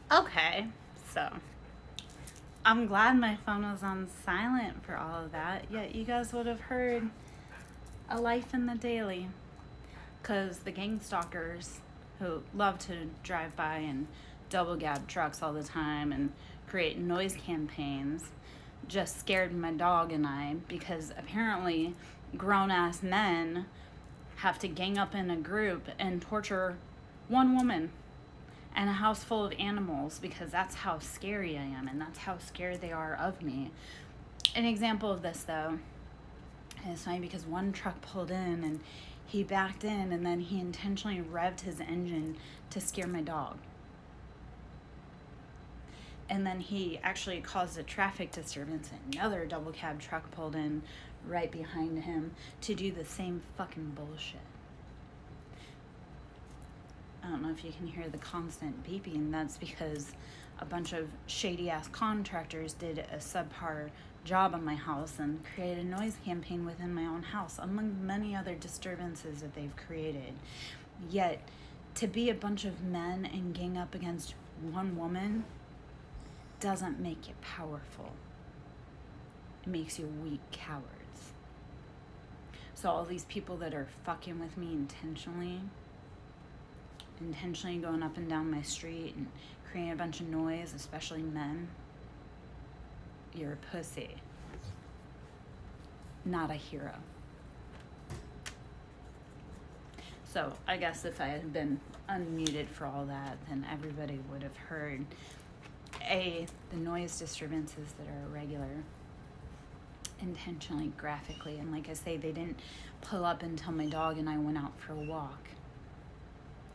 Okay, so I'm glad my phone was on silent for all of that, yet you guys would have heard a life in the daily. Because the gang stalkers who love to drive by and double gab trucks all the time and create noise campaigns just scared my dog and I, because apparently grown ass men have to gang up in a group and torture one woman and a house full of animals, because that's how scary I am and that's how scared they are of me. An example of this, though, is funny because one truck pulled in and he backed in and then he intentionally revved his engine to scare my dog. And then he actually caused a traffic disturbance. Another double cab truck pulled in right behind him to do the same fucking bullshit. I don't know if you can hear the constant beeping. That's because a bunch of shady ass contractors did a subpar job on my house and created a noise campaign within my own house, among many other disturbances that they've created. Yet, to be a bunch of men and gang up against one woman doesn't make you powerful. It makes you weak cowards. So all these people that are fucking with me intentionally going up and down my street and creating a bunch of noise, especially men, you're a pussy, not a hero. So I guess if I had been unmuted for all that, then everybody would have heard the noise disturbances that are irregular, intentionally, graphically. And like I say, they didn't pull up until my dog and I went out for a walk.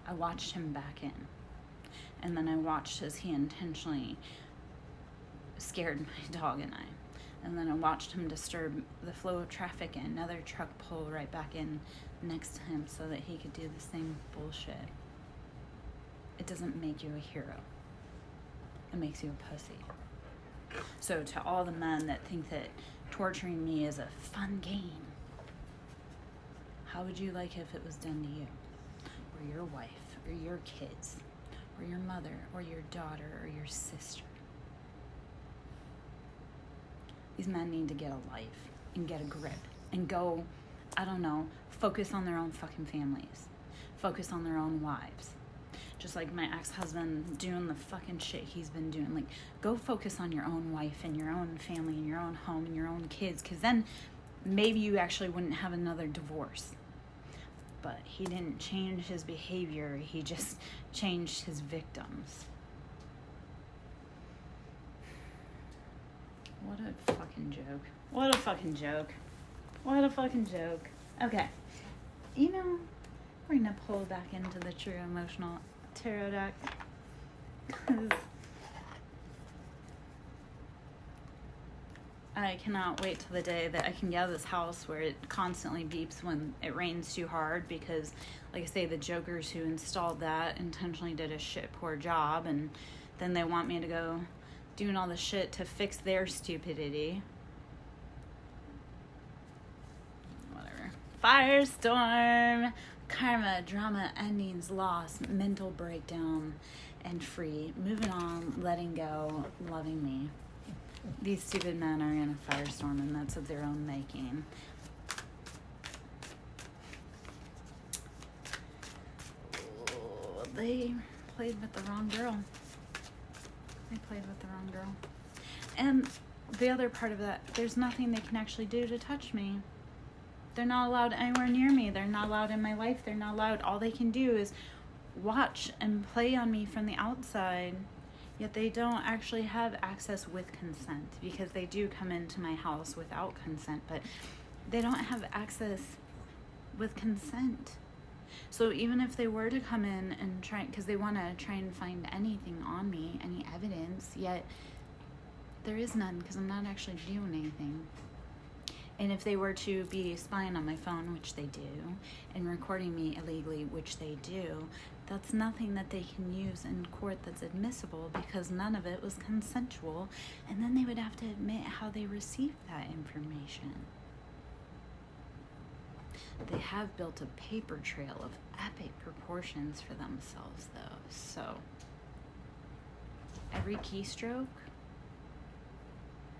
I watched him back in, and then I watched as he intentionally scared my dog and I, and then I watched him disturb the flow of traffic and another truck pull right back in next to him so that he could do the same bullshit. It doesn't make you a hero. It makes you a pussy. So to all the men that think that torturing me is a fun game, how would you like if it was done to you? Or your wife, or your kids, or your mother, or your daughter, or your sister? These men need to get a life and get a grip and go, I don't know, focus on their own fucking families. Focus on their own wives. Just like my ex-husband doing the fucking shit he's been doing. Like, go focus on your own wife and your own family and your own home and your own kids, because then maybe you actually wouldn't have another divorce. But he didn't change his behavior, he just changed his victims. What a fucking joke. What a fucking joke. What a fucking joke. Okay. You know, we're gonna pull back into the true emotional tarot deck. 'Cause I cannot wait till the day that I can get out of this house where it constantly beeps when it rains too hard, because, like I say, the jokers who installed that intentionally did a shit poor job, and then they want me to go doing all the shit to fix their stupidity. Whatever. Firestorm, karma, drama, endings, loss, mental breakdown, and free. Moving on, letting go, loving me. These stupid men are in a firestorm, and that's of their own making. Oh, they played with the wrong girl. They played with the wrong girl. And the other part of that, there's nothing they can actually do to touch me. They're not allowed anywhere near me. They're not allowed in my life. They're not allowed. All they can do is watch and play on me from the outside. Yet they don't actually have access with consent, because they do come into my house without consent, but they don't have access with consent. So even if they were to come in and try, because they want to try and find anything on me, any evidence, yet there is none, because I'm not actually doing anything. And if they were to be spying on my phone, which they do, and recording me illegally, which they do, that's nothing that they can use in court that's admissible, because none of it was consensual, and then they would have to admit how they received that information. They have built a paper trail of epic proportions for themselves, though, so every keystroke,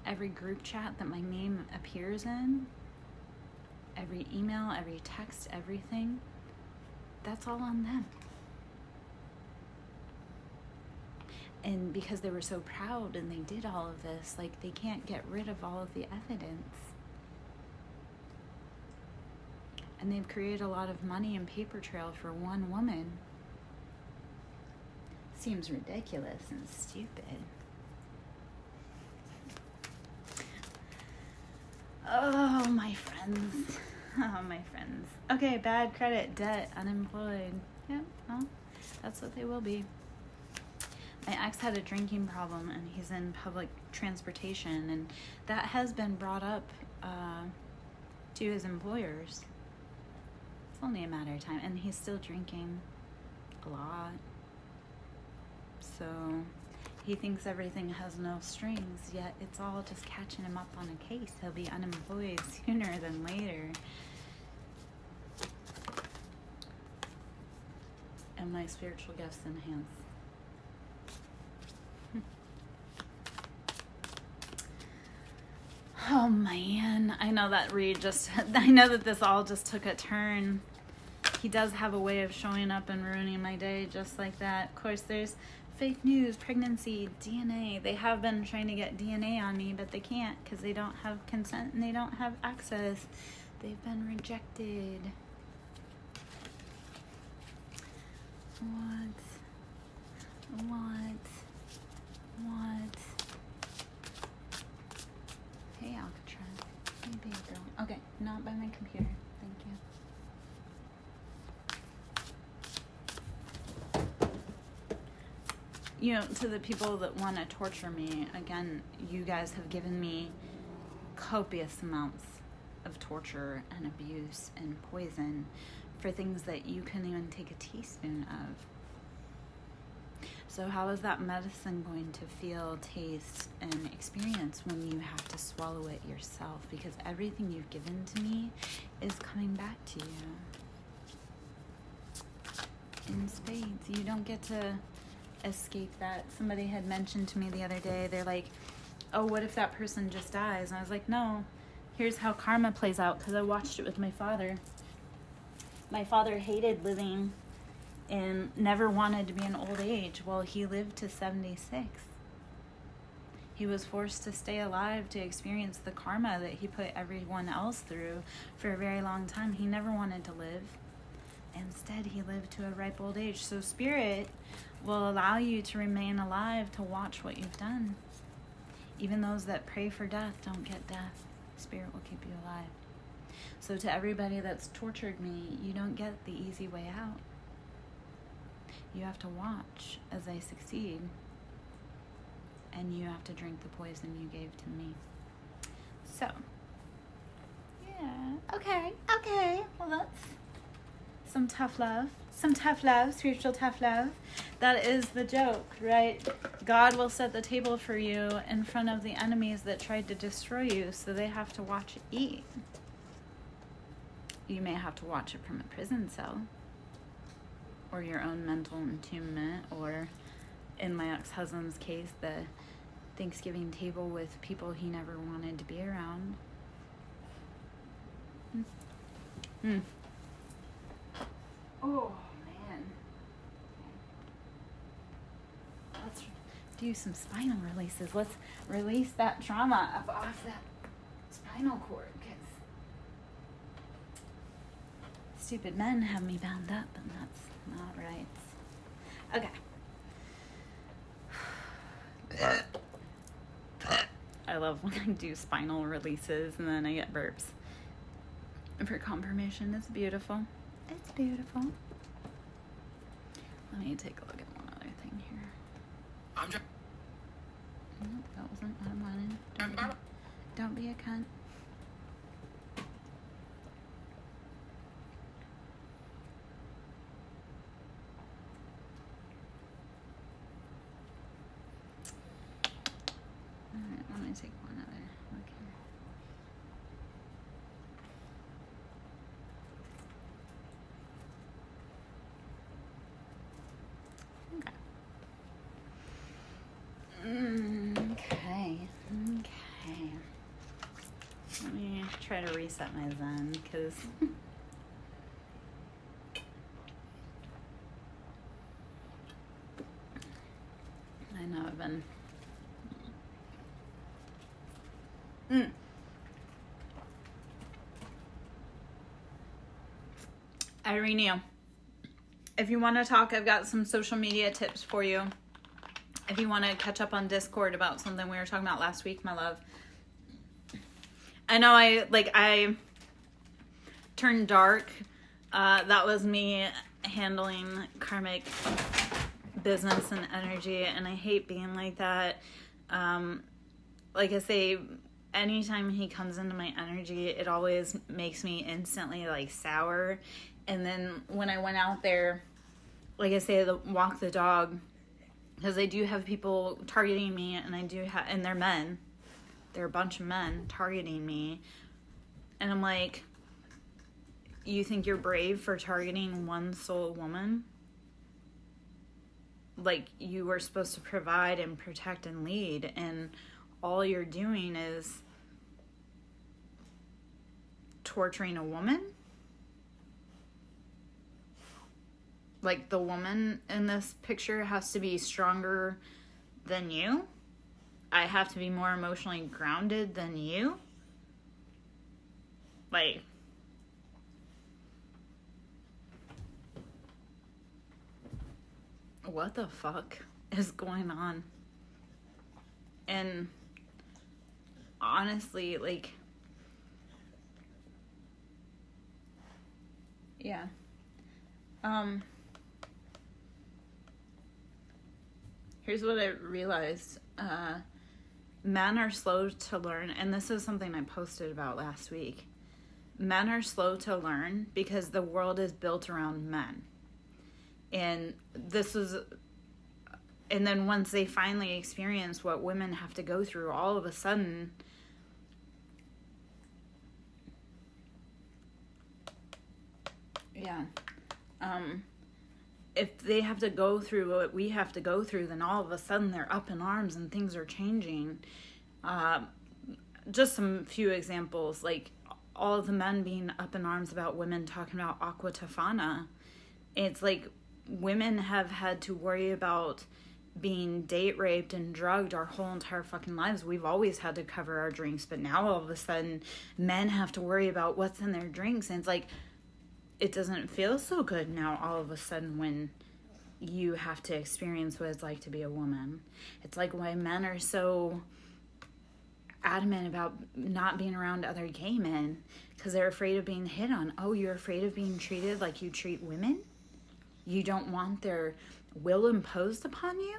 every group chat that my name appears in, every email, every text, everything, that's all on them. And because they were so proud and they did all of this, like, they can't get rid of all of the evidence. And they've created a lot of money and paper trail for one woman. Seems ridiculous and stupid. Oh, my friends. Oh, my friends. Okay, bad credit, debt, unemployed. Yep, well, that's what they will be. My ex had a drinking problem, and he's in public transportation, and that has been brought up to his employers. It's only a matter of time, and he's still drinking a lot. So he thinks everything has no strings, yet it's all just catching him up on a case. He'll be unemployed sooner than later. And my spiritual gifts enhance. Oh man, I know that I know that this all just took a turn. He does have a way of showing up and ruining my day just like that. Of course, there's fake news, pregnancy, DNA. They have been trying to get DNA on me, but they can't because they don't have consent and they don't have access. They've been rejected. What? Hey, Alcatraz. Hey, baby girl. Okay, not by my computer. Thank you. You know, to the people that want to torture me, again, you guys have given me copious amounts of torture and abuse and poison for things that you couldn't even take a teaspoon of. So how is that medicine going to feel, taste, and experience when you have to swallow it yourself? Because everything you've given to me is coming back to you in spades. You don't get to escape that. Somebody had mentioned to me the other day, they're like, oh, what if that person just dies? And I was like, no, here's how karma plays out, because I watched it with my father. My father hated living and never wanted to be in old age. Well, he lived to 76. He was forced to stay alive to experience the karma that he put everyone else through for a very long time. He never wanted to live. Instead, he lived to a ripe old age. So spirit will allow you to remain alive to watch what you've done. Even those that pray for death don't get death. Spirit will keep you alive. So to everybody that's tortured me, you don't get the easy way out. You have to watch as I succeed, and you have to drink the poison you gave to me. So, yeah, okay, well that's some tough love, spiritual tough love. That is the joke, right? God will set the table for you in front of the enemies that tried to destroy you, so they have to watch it eat. You may have to watch it from a prison cell, or your own mental entombment, or in my ex-husband's case, the Thanksgiving table with people he never wanted to be around. Oh, man. Let's do some spinal releases. Let's release that trauma up off that spinal cord, because stupid men have me bound up, and that's not right. Okay. I love when I do spinal releases and then I get burps. For confirmation, it's beautiful. It's beautiful. Let me take a look at one other thing here. Nope, that wasn't what I wanted. Don't be a cunt. Alright, let me take one other look here. Okay. try to reset my Zen, because I know I've been... Irene, if you want to talk, I've got some social media tips for you. If you want to catch up on Discord about something we were talking about last week, my love. I know I turned dark. That was me handling karmic business and energy, and I hate being like that. Like I say, anytime he comes into my energy, it always makes me instantly like sour. And then when I went out there, like I say, walk the dog, because I do have people targeting me, and and they're men. They're a bunch of men targeting me. And I'm like, you think you're brave for targeting one sole woman? Like, you were supposed to provide and protect and lead, and all you're doing is torturing a woman? Like, the woman in this picture has to be stronger than you? I have to be more emotionally grounded than you? Like, what the fuck is going on? And honestly, like, yeah. Here's what I realized. Men are slow to learn, and this is something I posted about last week. Men are slow to learn because the world is built around men. And then once they finally experience what women have to go through, all of a sudden, yeah, if they have to go through what we have to go through, then all of a sudden they're up in arms and things are changing. Just some few examples, like all of the men being up in arms about women talking about aqua tofana. It's like women have had to worry about being date raped and drugged our whole entire fucking lives. We've always had to cover our drinks, but now all of a sudden men have to worry about what's in their drinks, and it's like, it doesn't feel so good now all of a sudden when you have to experience what it's like to be a woman. It's like why men are so adamant about not being around other gay men, because they're afraid of being hit on. Oh, you're afraid of being treated like you treat women? You don't want their will imposed upon you?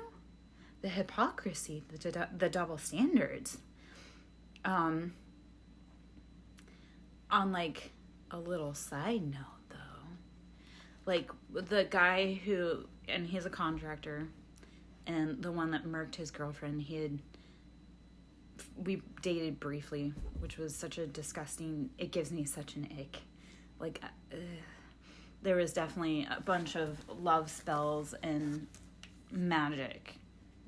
The hypocrisy, the double standards. On like a little side note, like the guy who, and he's a contractor, and the one that murked his girlfriend, we dated briefly, which was such a disgusting, it gives me such an ick. Like, there was definitely a bunch of love spells and magic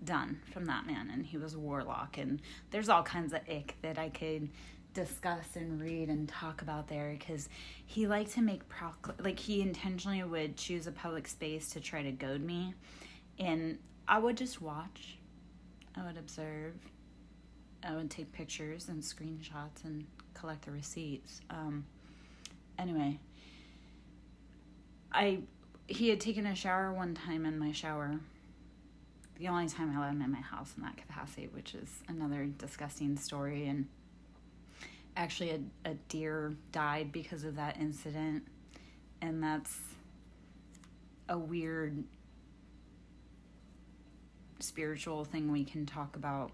done from that man, and he was a warlock, and there's all kinds of ick that I could discuss and read and talk about there, because he liked to make he intentionally would choose a public space to try to goad me, and I would just watch, I would observe, I would take pictures and screenshots and collect the receipts. Anyway, he had taken a shower one time in my shower, the only time I let him in my house in that capacity, which is another disgusting story. And actually a deer died because of that incident, and that's a weird spiritual thing we can talk about.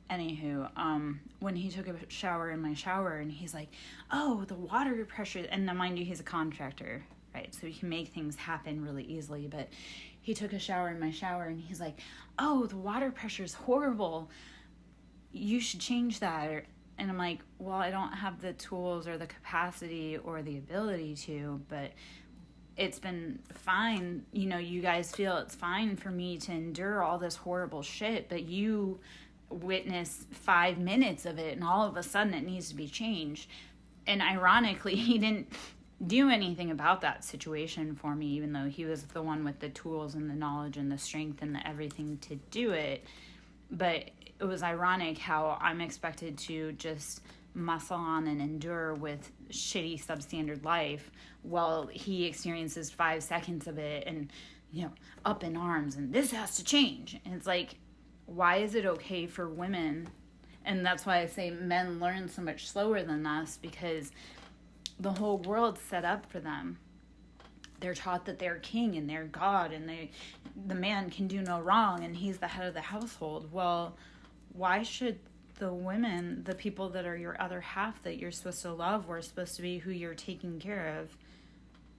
Anywho, when he took a shower in my shower, and he's like, oh, the water pressure, and now mind you, he's a contractor, right, so he can make things happen really easily, but he took a shower in my shower, and he's like, oh, the water pressure is horrible, you should change that. And I'm like, well, I don't have the tools or the capacity or the ability to, but it's been fine. You know, you guys feel it's fine for me to endure all this horrible shit, but you witness 5 minutes of it, and all of a sudden it needs to be changed. And ironically, he didn't do anything about that situation for me, even though he was the one with the tools and the knowledge and the strength and the everything to do it. But it was ironic how I'm expected to just muscle on and endure with shitty substandard life while he experiences 5 seconds of it and, up in arms and this has to change. And it's like, why is it okay for women? And that's why I say men learn so much slower than us, because the whole world's set up for them. They're taught that they're king and they're God and the man can do no wrong and he's the head of the household. Well, why should the women, the people that are your other half that you're supposed to love or supposed to be who you're taking care of,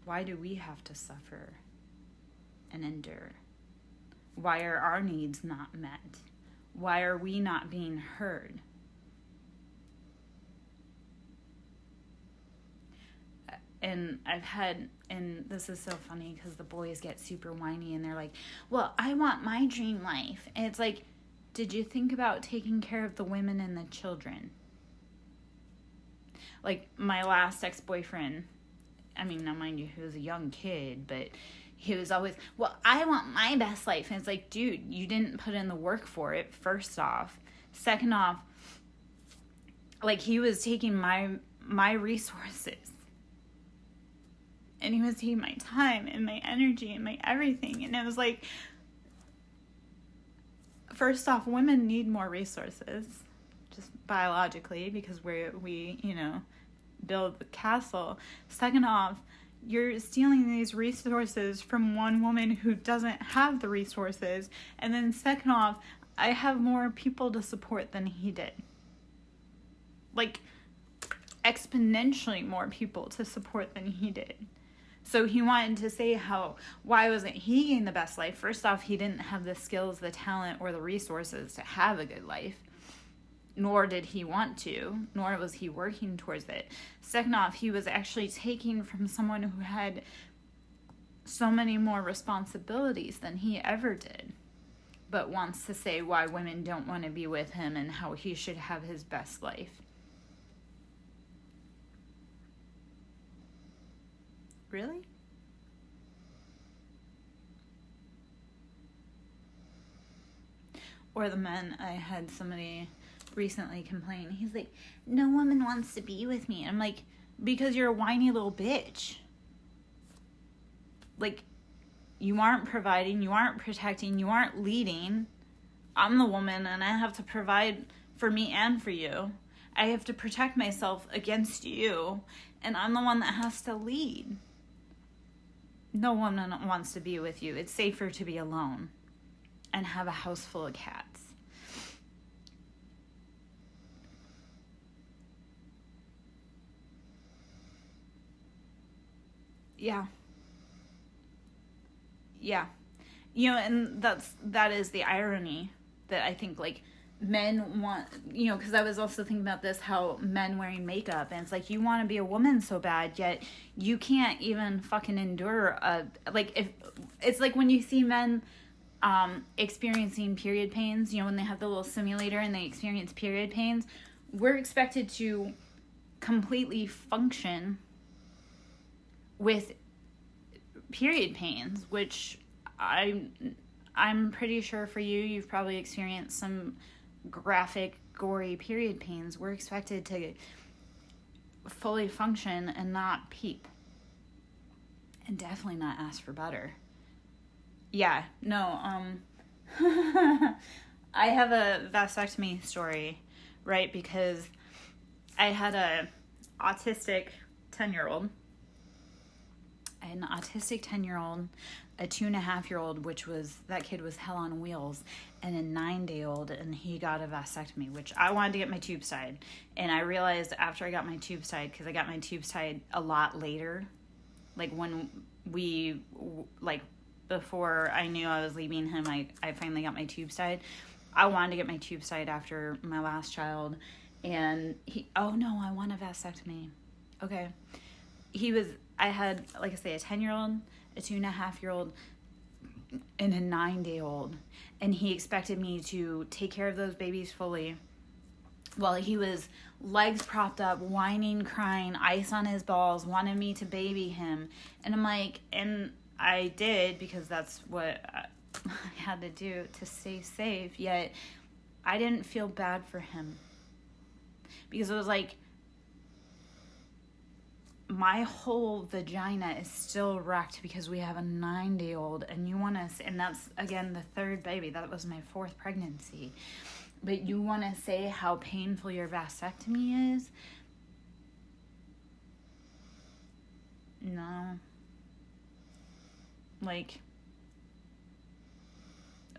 why do we have to suffer and endure? Why are our needs not met? Why are we not being heard? And and this is so funny because the boys get super whiny and they're like, well, I want my dream life. And it's like, did you think about taking care of the women and the children? Like my last ex-boyfriend, I mean, now mind you, he was a young kid, but he was always, well, I want my best life. And it's like, dude, you didn't put in the work for it, first off. Second off, like he was taking my resources. And he was taking my time and my energy and my everything. And it was like, first off, women need more resources, just biologically, because we build the castle. Second off, you're stealing these resources from one woman who doesn't have the resources. And then second off, I have more people to support than he did. Like, exponentially more people to support than he did. So he wanted to say why wasn't he getting the best life? First off, he didn't have the skills, the talent, or the resources to have a good life. Nor did he want to, nor was he working towards it. Second off, he was actually taking from someone who had so many more responsibilities than he ever did, but wants to say why women don't want to be with him and how he should have his best life. Really? Or the men, I had somebody recently complain. He's like, no woman wants to be with me. And I'm like, because you're a whiny little bitch. Like, you aren't providing, you aren't protecting, you aren't leading. I'm the woman and I have to provide for me and for you. I have to protect myself against you. And I'm the one that has to lead. No woman wants to be with you. It's safer to be alone and have a house full of cats. Yeah. And that is the irony that I think, like, men want, because I was also thinking about this, how men wearing makeup, and it's like, you want to be a woman so bad, yet you can't even fucking endure if it's like when you see men experiencing period pains, when they have the little simulator and they experience period pains, we're expected to completely function with period pains, which I'm pretty sure for you've probably experienced some graphic, gory period pains. We're expected to fully function and not peep. And definitely not ask for butter. Yeah, no, I have a vasectomy story, right? Because I had an autistic 10-year-old, a 2.5-year-old, that kid was hell on wheels, and a 9-day-old, and he got a vasectomy, which I wanted to get my tubes tied. And I realized after I got my tubes tied, because I got my tubes tied a lot later, like when before I knew I was leaving him, I finally got my tubes tied. I wanted to get my tubes tied after my last child, and oh no, I want a vasectomy. Okay. I had, like I say, a 10-year-old, a 2.5-year-old, and a 9-day-old. And he expected me to take care of those babies fully, while he was legs propped up, whining, crying, ice on his balls, wanted me to baby him. And I'm like, and I did, because that's what I had to do to stay safe. Yet I didn't feel bad for him, because it was like, my whole vagina is still wrecked because we have a 9-day-old, and you want to, and that's, again, the third baby. That was my 4th pregnancy. But you want to say how painful your vasectomy is? No. Like,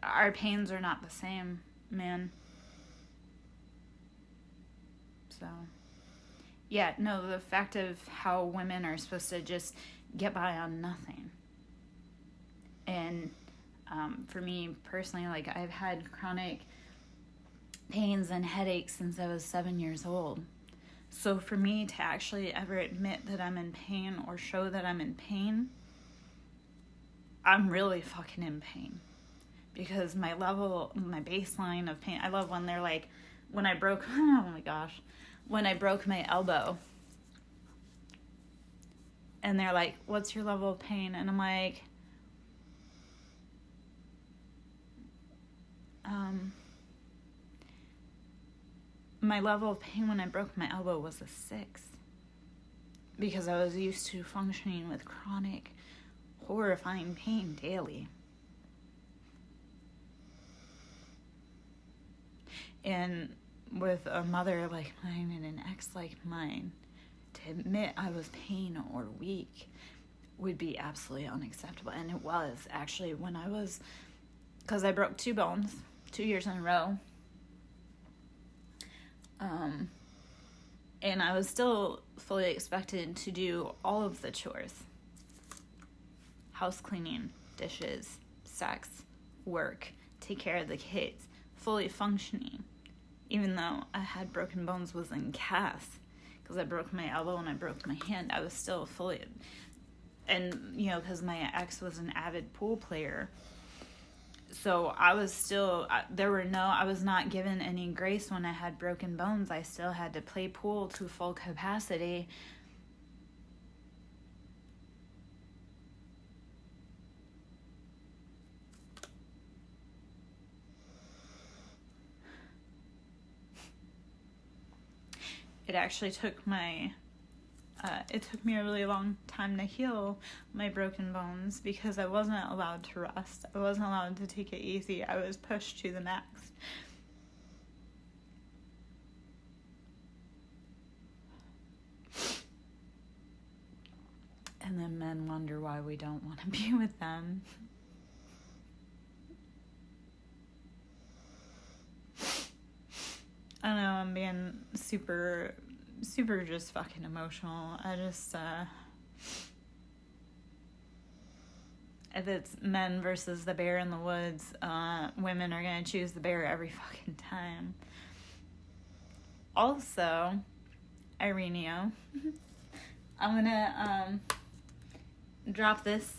our pains are not the same, man. So, yeah, no, the fact of how women are supposed to just get by on nothing. And for me personally, like, I've had chronic pains and headaches since I was 7 years old. So for me to actually ever admit that I'm in pain or show that I'm in pain, I'm really fucking in pain. Because my baseline of pain, I love when they're like, when I broke, oh my gosh, when I broke my elbow, and they're like, what's your level of pain? And I'm like, my level of pain when I broke my elbow was a 6, because I was used to functioning with chronic, horrifying pain daily. And with a mother like mine and an ex like mine, to admit I was pain or weak would be absolutely unacceptable. And it was, actually, when I was, because I broke 2 bones 2 years in a row. And I was still fully expected to do all of the chores. House cleaning, dishes, sex, work, take care of the kids, fully functioning. Even though I had broken bones, was in casts, because I broke my elbow and I broke my hand, I was still fully, and, you know, because my ex was an avid pool player, so I was still, I was not given any grace when I had broken bones. I still had to play pool to full capacity. It actually took it took me a really long time to heal my broken bones, because I wasn't allowed to rest. I wasn't allowed to take it easy. I was pushed to the max. And then men wonder why we don't want to be with them. I don't know, I'm being super just fucking emotional. I just, if it's men versus the bear in the woods, women are gonna choose the bear every fucking time. Also, Ireneo, I'm gonna, drop this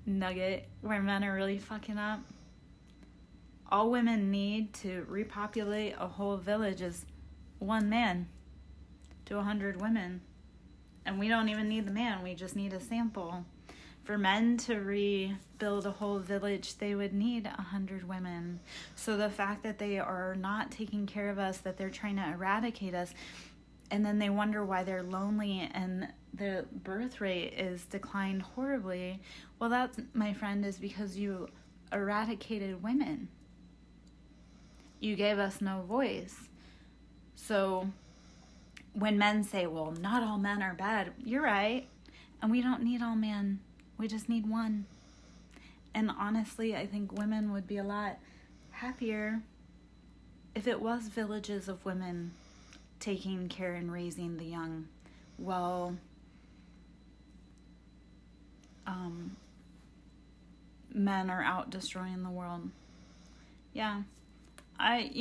nugget where men are really fucking up. All women need to repopulate a whole village is 1 man to 100 women. And we don't even need the man, we just need a sample. For men to rebuild a whole village, they would need 100 women. So the fact that they are not taking care of us, that they're trying to eradicate us, and then they wonder why they're lonely and the birth rate is declined horribly. Well, that, my friend, is because you eradicated women. You gave us no voice. So when men say, well, not all men are bad, you're right. And we don't need all men. We just need 1. And honestly, I think women would be a lot happier if it was villages of women taking care and raising the young. Well, men are out destroying the world. Yeah. I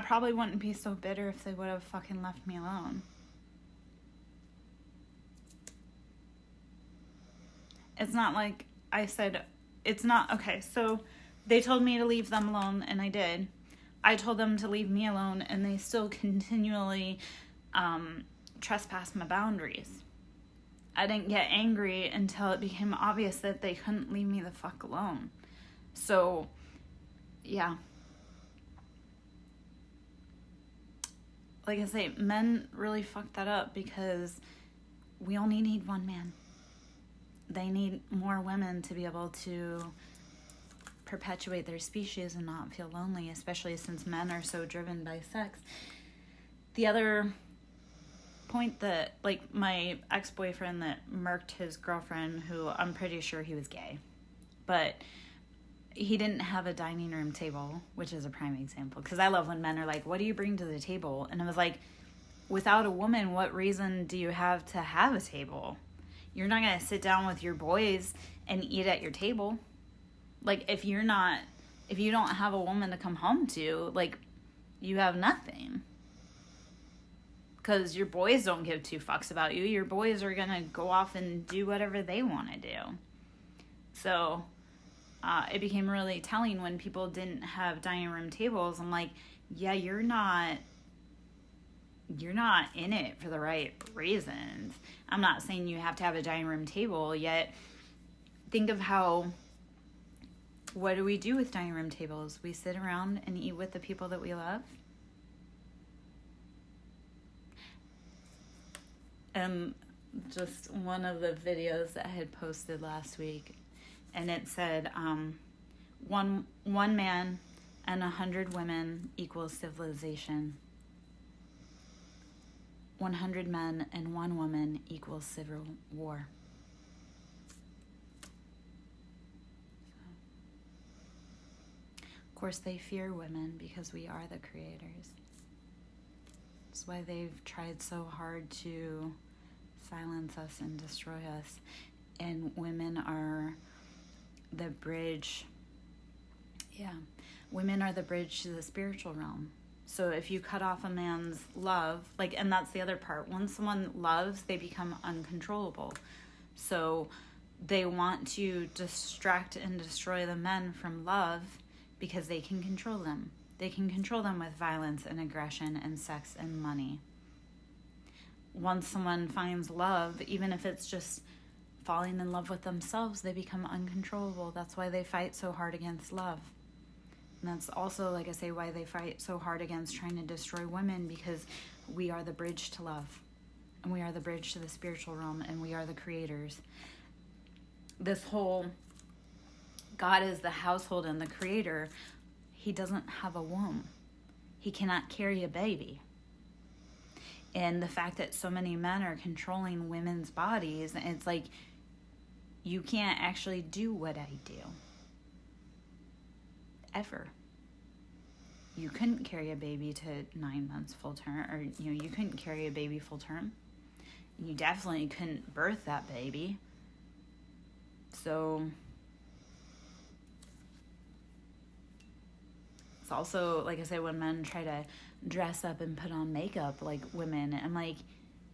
probably wouldn't be so bitter if they would have fucking left me alone. It's not like I said, it's not, okay, so they told me to leave them alone, and I did. I told them to leave me alone, and they still continually trespass my boundaries. I didn't get angry until it became obvious that they couldn't leave me the fuck alone. So, yeah. Like I say, men really fuck that up because we only need one man. They need more women to be able to perpetuate their species and not feel lonely, especially since men are so driven by sex. The other point that, like, my ex-boyfriend that murked his girlfriend, who I'm pretty sure he was gay, but he didn't have a dining room table, which is a prime example, because I love when men are like, what do you bring to the table? And I was like, without a woman, what reason do you have to have a table? You're not going to sit down with your boys and eat at your table. Like, if you don't have a woman to come home to, like, you have nothing. Because your boys don't give two fucks about you. Your boys are going to go off and do whatever they want to do. So, it became really telling when people didn't have dining room tables. I'm like, yeah, you're not in it for the right reasons. I'm not saying you have to have a dining room table, yet think of what do we do with dining room tables? We sit around and eat with the people that we love. And just one of the videos that I had posted last week, and it said, one man and 100 women equals civilization. 100 men and 1 woman equals civil war. Of course, they fear women because we are the creators. That's why they've tried so hard to silence us and destroy us. And women are the bridge. Yeah, women are the bridge to the spiritual realm. So if you cut off a man's love, and that's the other part. Once someone loves, they become uncontrollable. So they want to distract and destroy the men from love because they can control them. They can control them with violence and aggression and sex and money. Once someone finds love, even if it's just falling in love with themselves, they become uncontrollable. That's why they fight so hard against love. And that's also, like I say, why they fight so hard against trying to destroy women, because we are the bridge to love. And we are the bridge to the spiritual realm, and we are the creators. This whole God is the household and the creator, he doesn't have a womb. He cannot carry a baby. And the fact that so many men are controlling women's bodies, it's like, you can't actually do what I do. Ever. You couldn't carry a baby to 9 months full term, or you couldn't carry a baby full term. You definitely couldn't birth that baby. So it's also, like I say, when men try to dress up and put on makeup like women, I'm like,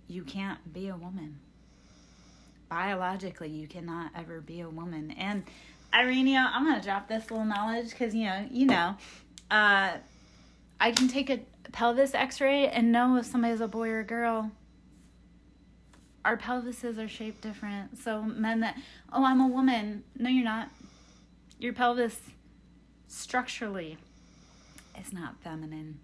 you can't be a woman. Biologically, you cannot ever be a woman. And Irene, I'm going to drop this little knowledge because, I can take a pelvis x-ray and know if somebody's a boy or a girl. Our pelvises are shaped different. So men that, I'm a woman. No, you're not. Your pelvis structurally is not feminine.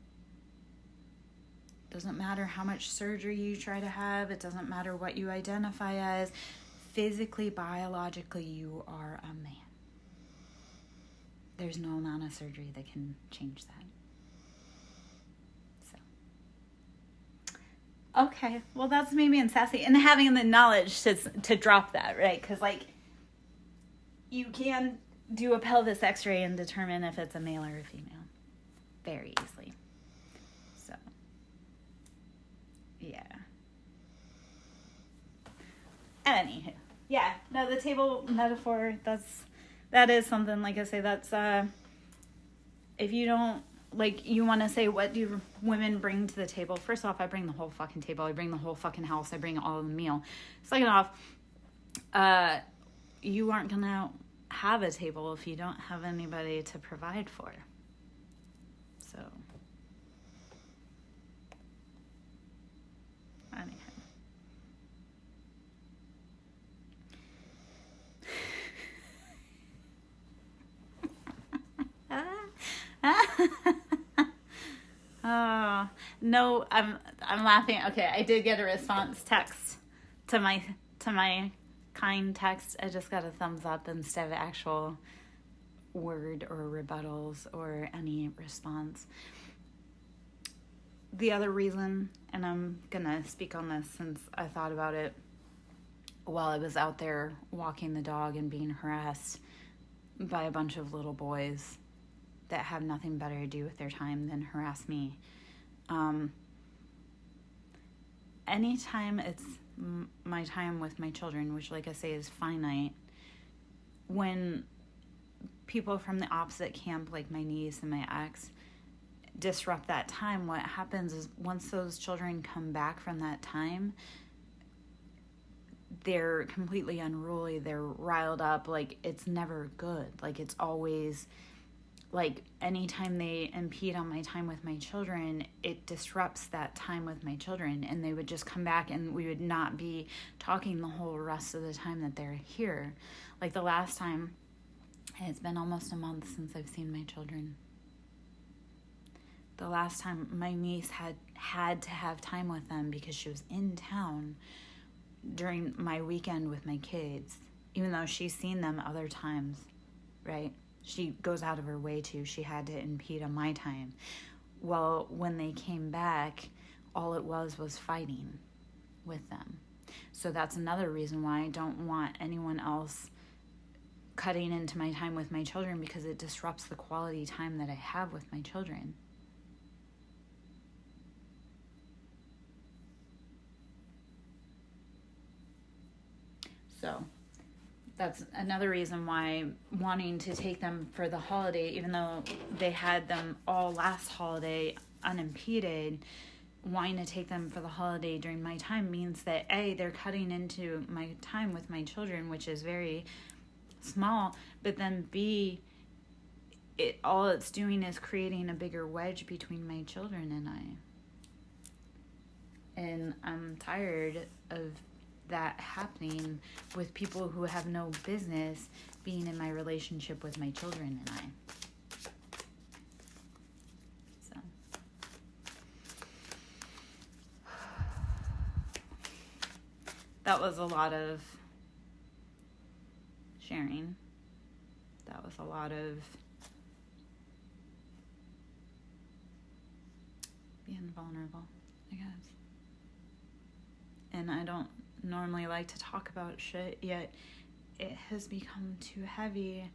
Doesn't matter how much surgery you try to have. It doesn't matter what you identify as. Physically, biologically, you are a man. There's no amount of surgery that can change that. So, okay. Well, that's me being sassy and having the knowledge to drop that, right? Because, you can do a pelvis x-ray and determine if it's a male or a female very easily. So, yeah. Anywho, yeah. No, the table metaphor, that is something, like I say, that's, if you don't, you want to say, what do women bring to the table? First off, I bring the whole fucking table. I bring the whole fucking house. I bring all of the meal. Second off, you aren't going to have a table if you don't have anybody to provide for. So, anyhow. Oh, no, I'm laughing. Okay, I did get a response text to my kind text. I just got a thumbs up instead of actual word or rebuttals or any response. The other reason, and I'm gonna speak on this since I thought about it while I was out there walking the dog and being harassed by a bunch of little boys that have nothing better to do with their time than harass me. Anytime it's my time with my children, which, like I say, is finite, when people from the opposite camp, like my niece and my ex, disrupt that time, what happens is once those children come back from that time, they're completely unruly, they're riled up, like it's never good. Like it's always, like anytime they impede on my time with my children, it disrupts that time with my children, and they would just come back and we would not be talking the whole rest of the time that they're here. Like the last time, it's been almost a month since I've seen my children. The last time my niece had to have time with them because she was in town during my weekend with my kids, even though she's seen them other times, right? She goes out of her way to. She had to impede on my time. Well, when they came back, all it was fighting with them. So that's another reason why I don't want anyone else cutting into my time with my children, because it disrupts the quality time that I have with my children. So that's another reason why wanting to take them for the holiday, even though they had them all last holiday unimpeded, wanting to take them for the holiday during my time means that A, they're cutting into my time with my children, which is very small, but then B, all it's doing is creating a bigger wedge between my children and I. And I'm tired of that happening with people who have no business being in my relationship with my children and I. So that was a lot of sharing. That was a lot of being vulnerable, I guess. And I don't normally like to talk about shit, yet it has become too heavy.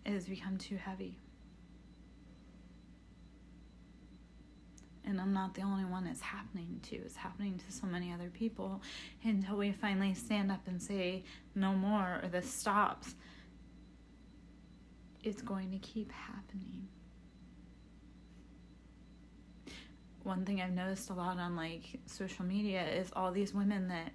It has become too heavy. And I'm not the only one it's happening to. It's happening to so many other people. Until we finally stand up and say, no more, or this stops, it's going to keep happening. One thing I've noticed a lot on like social media is all these women that,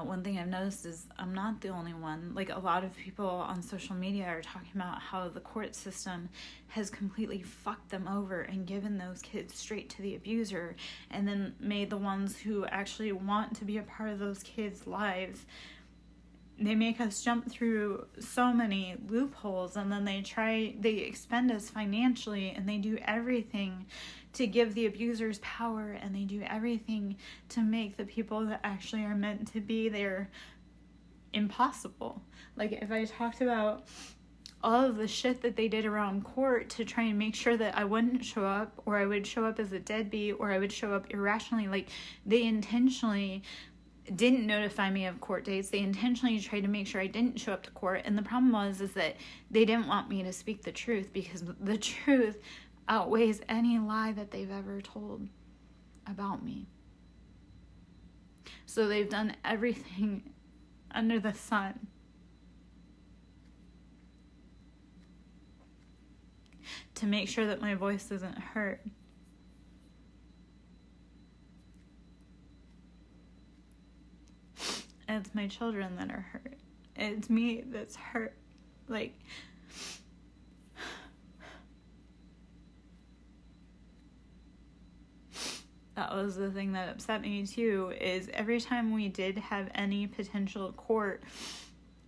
one thing I've noticed is I'm not the only one. Like a lot of people on social media are talking about how the court system has completely fucked them over and given those kids straight to the abuser, and then made the ones who actually want to be a part of those kids' lives, they make us jump through so many loopholes, and then they expend us financially, and they do everything to give the abusers power, and they do everything to make the people that actually are meant to be there impossible. Like if I talked about all of the shit that they did around court to try and make sure that I wouldn't show up, or I would show up as a deadbeat, or I would show up irrationally, like they intentionally didn't notify me of court dates. They intentionally tried to make sure I didn't show up to court. And the problem is that they didn't want me to speak the truth, because the truth outweighs any lie that they've ever told about me. So they've done everything under the sun to make sure that my voice isn't heard. And it's my children that are hurt. It's me that's hurt. Like, That was the thing that upset me too, is every time we did have any potential court,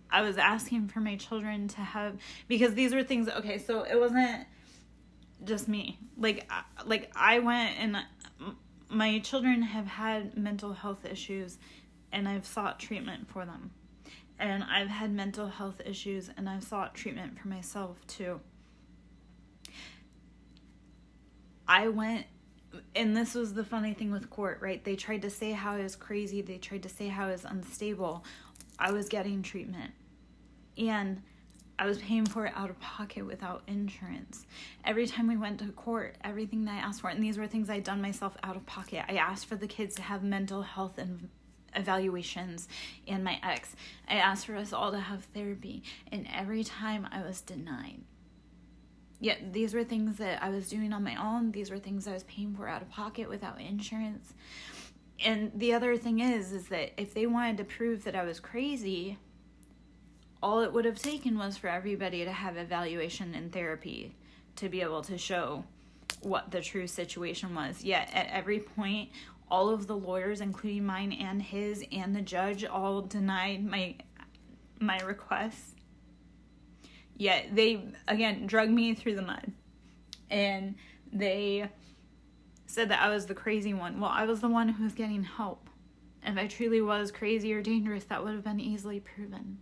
I was asking for my children to have, because these were things, okay, so it wasn't just me. Like I went and my children have had mental health issues and I've sought treatment for them. And I've had mental health issues and I've sought treatment for myself too. I went, and this was the funny thing with court, right? They tried to say how I was crazy. They tried to say how I was unstable. I was getting treatment. And I was paying for it out of pocket without insurance. Every time we went to court, everything that I asked for, and these were things I'd done myself out of pocket. I asked for the kids to have mental health and evaluations, and my ex. I asked for us all to have therapy, and every time I was denied. Yet these were things that I was doing on my own. These were things I was paying for out of pocket without insurance. And the other thing is that if they wanted to prove that I was crazy, all it would have taken was for everybody to have evaluation and therapy to be able to show what the true situation was. Yet at every point, all of the lawyers, including mine and his and the judge, all denied my requests. Yet they, again, dragged me through the mud. And they said that I was the crazy one. Well, I was the one who was getting help. If I truly was crazy or dangerous, that would have been easily proven.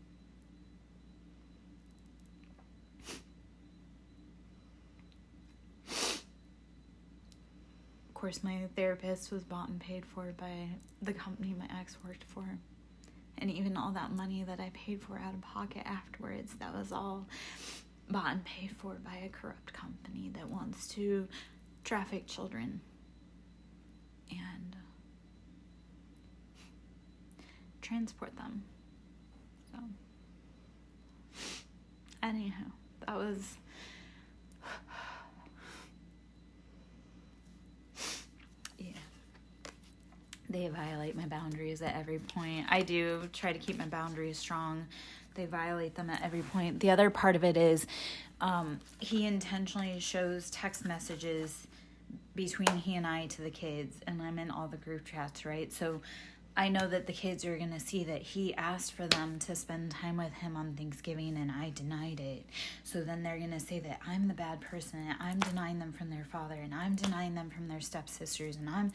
Of course, my therapist was bought and paid for by the company my ex worked for. And even all that money that I paid for out of pocket afterwards, that was all bought and paid for by a corrupt company that wants to traffic children and transport them. So, anyhow, that was... They violate my boundaries at every point. I do try to keep my boundaries strong. They violate them at every point. The other part of it is he intentionally shows text messages between he and I to the kids, and I'm in all the group chats, right? So I know that the kids are going to see that he asked for them to spend time with him on Thanksgiving and I denied it. So then they're going to say that I'm the bad person and I'm denying them from their father and I'm denying them from their stepsisters and I'm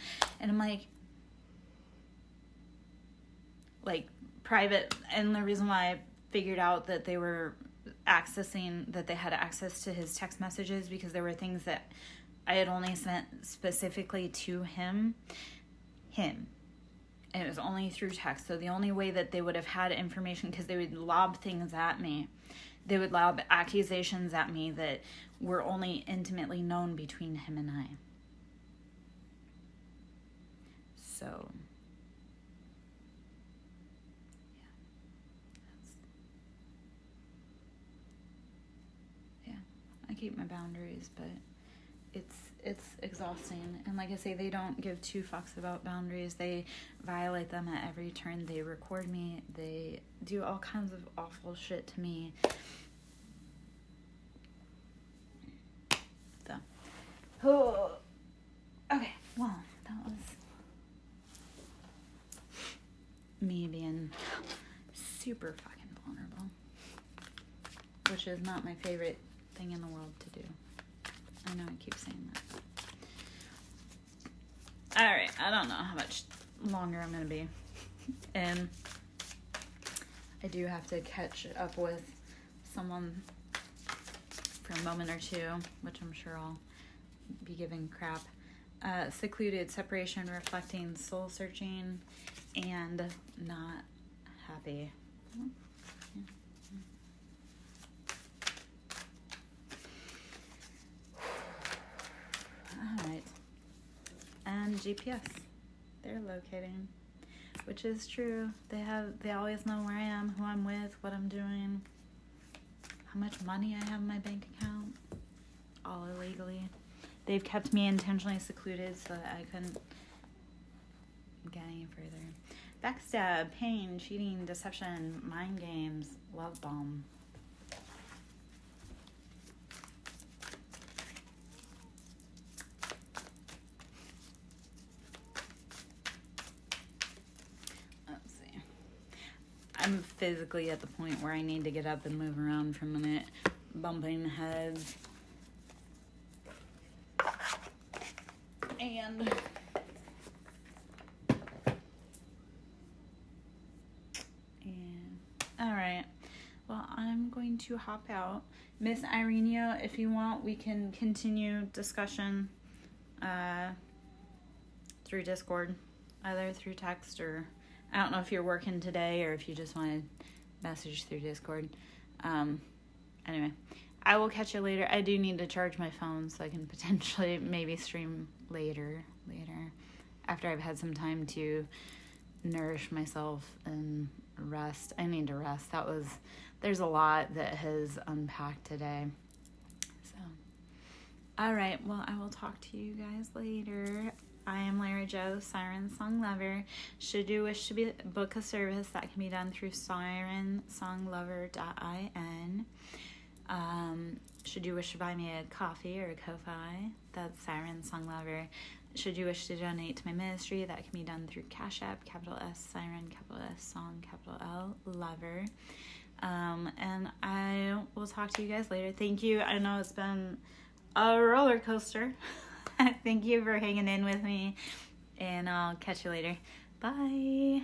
like private. And the reason why I figured out that they were that they had access to his text messages, because there were things that I had only sent specifically to him, and it was only through text. So the only way that they would have had information, because they would lob things at me, they would lob accusations at me that were only intimately known between him and I. So I keep my boundaries, but it's exhausting. And like I say, they don't give two fucks about boundaries. They violate them at every turn. They record me. They do all kinds of awful shit to me. So, okay, well, that was me being super fucking vulnerable, which is not my favorite thing in the world to do. I know I keep saying that. Alright, I don't know how much longer I'm gonna be. And I do have to catch up with someone for a moment or two, which I'm sure I'll be giving crap. Secluded, separation, reflecting, soul searching, and not happy. Alright, and GPS, they're locating, which is true. They always know where I am, who I'm with, what I'm doing, how much money I have in my bank account, all illegally. They've kept me intentionally secluded so that I couldn't get any further. Backstab, pain, cheating, deception, mind games, love bomb. I'm physically at the point where I need to get up and move around for a minute, bumping heads. And all right. Well, I'm going to hop out. Miss Ireneo, if you want, we can continue discussion through Discord, either through text or I don't know if you're working today or if you just want to message through Discord. Anyway, I will catch you later. I do need to charge my phone so I can potentially maybe stream later after I've had some time to nourish myself and rest. I need to rest. There's a lot that has unpacked today. So, all right. Well, I will talk to you guys later. I am Lara Jo, SirenSong Lover. Should you wish to book a service, that can be done through SirenSongLover.in. Should you wish to buy me a coffee or a Ko-Fi, that's SirenSong Lover. Should you wish to donate to my ministry, that can be done through Cash App, capital S Siren, capital S Song, capital L Lover. And I will talk to you guys later. Thank you. I know it's been a roller coaster. Thank you for hanging in with me, and I'll catch you later. Bye.